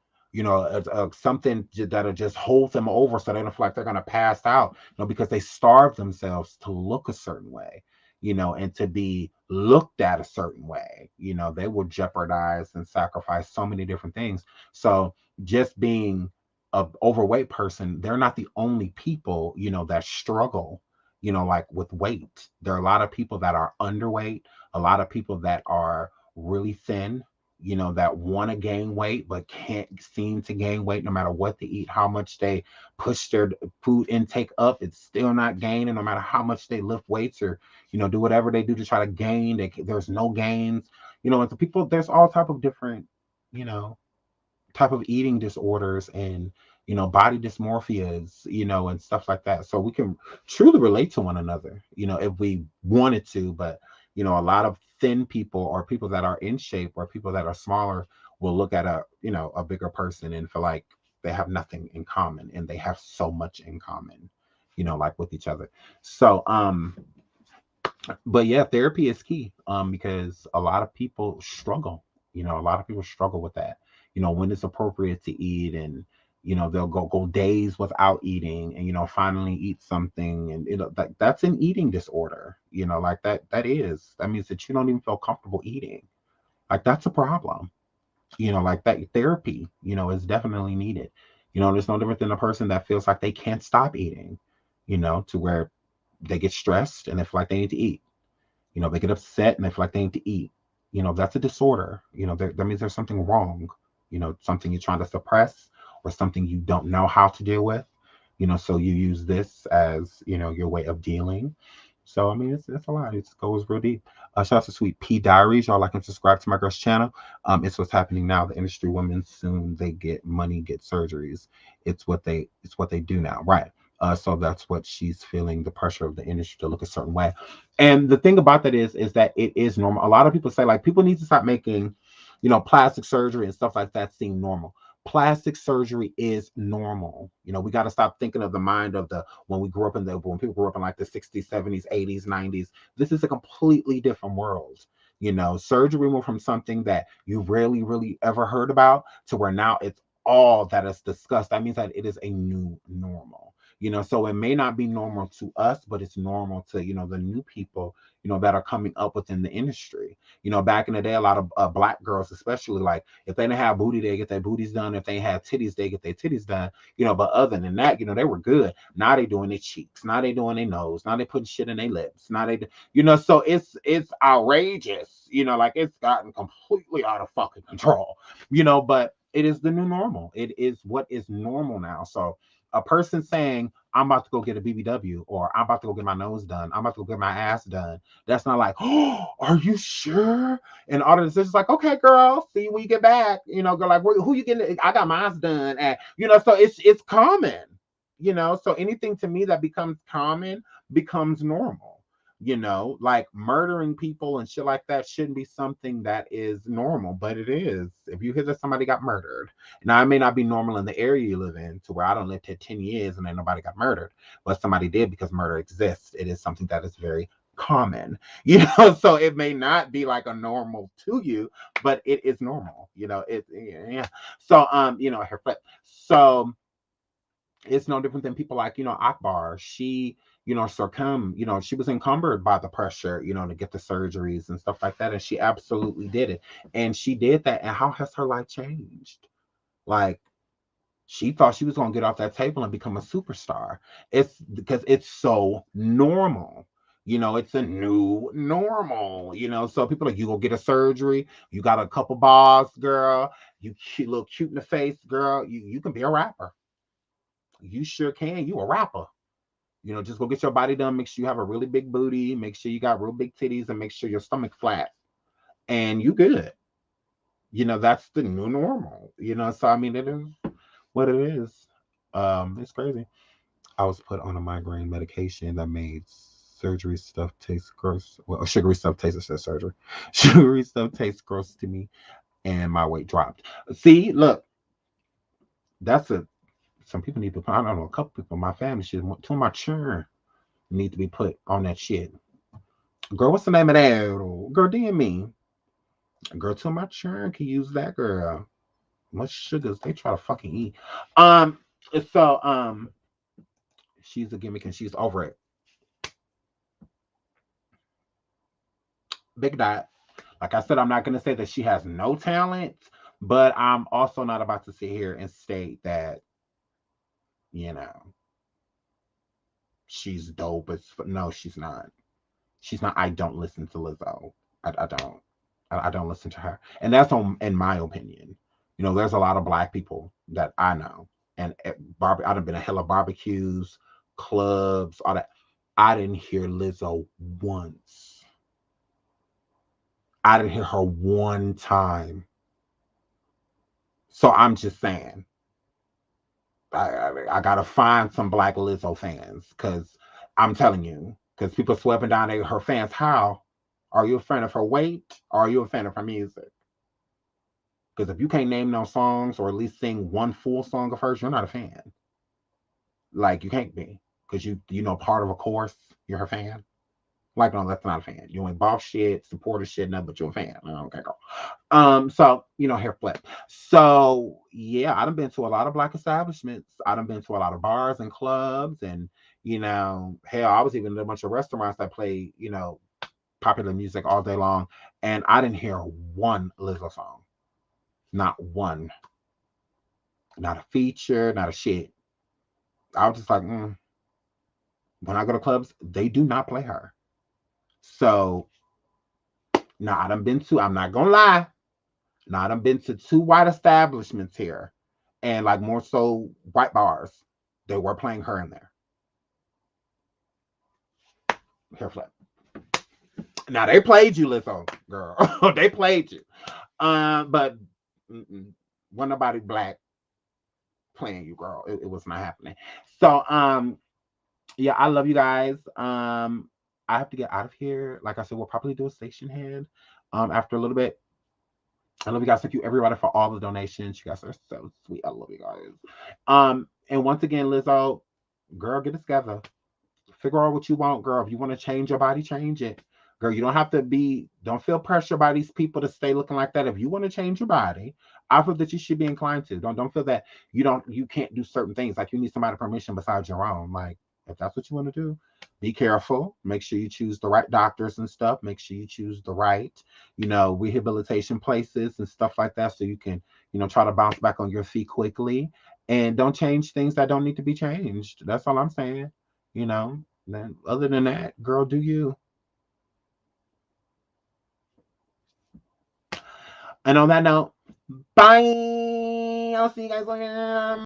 something that'll just hold them over so they don't feel like they're gonna pass out, because they starve themselves to look a certain way, and to be looked at a certain way. They will jeopardize and sacrifice so many different things. So just being a overweight person, they're not the only people, that struggle, like with weight. There are a lot of people that are underweight, a lot of people that are really thin, that want to gain weight but can't seem to gain weight no matter what they eat, how much they push their food intake up, it's still not gaining, no matter how much they lift weights or, do whatever they do to try to gain, there's no gains, and the people, there's all type of different, you know, type of eating disorders and, body dysmorphias, and stuff like that. So we can truly relate to one another, if we wanted to. But, a lot of thin people, or people that are in shape, or people that are smaller, will look at a bigger person and feel like they have nothing in common, and they have so much in common, like with each other. So, but yeah, therapy is key, because a lot of people struggle, a lot of people struggle with that, when it's appropriate to eat, and they'll go days without eating, and finally eat something, and that's an eating disorder, like that means that you don't even feel comfortable eating. Like, that's a problem. Like, that therapy, is definitely needed. There's no different than a person that feels like they can't stop eating, to where they get stressed and they feel like they need to eat. They get upset and they feel like they need to eat. That's a disorder. That means there's something wrong, something you're trying to suppress, or something you don't know how to deal with. So you use this as, your way of dealing. So, I mean, it's a lot. It goes real deep. Shout out to Sweet Pea Diaries. Y'all like and subscribe to my girl's channel. It's what's happening now. The industry women, soon they get money, get surgeries. It's what they do now. Right. So that's what she's feeling, the pressure of the industry to look a certain way. And the thing about that is that it is normal. A lot of people say like people need to stop making, plastic surgery and stuff like that seem normal. Plastic surgery is normal. We got to stop thinking of the mind of the when people grew up in like the 60s, 70s, 80s, 90s. This is a completely different world. Surgery went from something that you rarely really ever heard about to where now it's all that is discussed. That means that it is a new normal. So it may not be normal to us, but it's normal to, the new people, that are coming up within the industry. Back in the day, a lot of black girls, especially, like if they didn't have booty, they get their booties done. If they had titties, they get their titties done. But other than that, they were good. Now they doing their cheeks. Now they doing their nose. Now they putting shit in their lips. Now they, so it's outrageous. Like it's gotten completely out of fucking control. But it is the new normal. It is what is normal now. So a person saying, I'm about to go get a BBW or I'm about to go get my nose done, I'm about to go get my ass done. That's not like, oh, are you sure? And all of this is like, okay, girl, see you when you get back. Go like, who you getting? I got mine done. And, so it's common, so anything to me that becomes common becomes normal. Like murdering people and shit like that shouldn't be something that is normal, but it is. If you hear that somebody got murdered, now it may not be normal in the area you live in, to where I don't live here 10 years and then nobody got murdered, but somebody did because murder exists. It is something that is very common, so it may not be like a normal to you, but it is normal, yeah. So, her flip. So it's no different than people like, Akbar. She, succumbed, she was encumbered by the pressure, to get the surgeries and stuff like that. And she absolutely did it. And she did that. And how has her life changed? Like, she thought she was going to get off that table and become a superstar. It's because it's so normal. It's a new normal, so people are like, you go get a surgery, you got a couple bars, girl, you cute, look cute in the face, girl, you can be a rapper. You sure can. You a rapper. Just go get your body done. Make sure you have a really big booty. Make sure you got real big titties, and make sure your stomach flat. And you good. That's the new normal. So I mean, it is what it is. It's crazy. I was put on a migraine medication that made surgery stuff taste gross. Well, sugary stuff tastes like surgery. Sugary stuff tastes gross to me, and my weight dropped. See, look, that's a some people need to put, I don't know, a couple people in my family should, two of my children need to be put on that shit. Girl, what's the name of that? Girl, DM me. Girl, two of my children can use that, girl. Much sugars they try to fucking eat. Um, so she's a gimmick and she's over it. Big Dot. Like I said, I'm not gonna say that she has no talent, but I'm also not about to sit here and state that, you know, she's dope. No, she's not. She's not. I don't listen to Lizzo. I don't. I don't listen to her, and that's in my opinion. There's a lot of black people that I know, and I've been a hell of barbecues, clubs, all that. I didn't hear Lizzo once. I didn't hear her one time. So I'm just saying, I gotta find some black Lizzo fans because I'm telling you, because people sweeping down her fans. How are you a fan of her weight? Or are you a fan of her music? Because if you can't name no songs or at least sing one full song of hers, you're not a fan. Like you can't be because you know part of a chorus. You're her fan. Like no, that's not a fan. You ain't boss shit, supporter shit, nothing, but you're a fan. Okay, go. So hair flip. So yeah, I done been to a lot of black establishments. I done been to a lot of bars and clubs, and hell, I was even in a bunch of restaurants that play, popular music all day long, and I didn't hear one Lizzo song. Not one. Not a feature, not a shit. I was just like, when I go to clubs, they do not play her. So now I done been to, I'm not gonna lie. Now I done been to two white establishments here, and like more so white bars. They were playing her in there. Hair flip. Now they played you, Lizzo, girl. They played you. But when nobody black playing you, girl, it was not happening. So Yeah, I love you guys. I have to get out of here. Like I said, we'll probably do a station head after a little bit. I love you guys. Thank you everybody for all the donations. You guys are so sweet. I love you guys. And once again, Lizzo, girl, get it together. Figure out what you want, girl. If you want to change your body, change it. Girl, you don't have to be, don't feel pressure by these people to stay looking like that. If you want to change your body, I feel that you should be inclined to. Don't feel that you can't do certain things. Like you need somebody's permission besides your own. Like if that's what you want to do, be careful. Make sure you choose the right doctors and stuff. Make sure you choose the right, rehabilitation places and stuff like that so you can, try to bounce back on your feet quickly. And don't change things that don't need to be changed. That's all I'm saying. You know, then other than that, girl, do you? And on that note, bye. I'll see you guys later.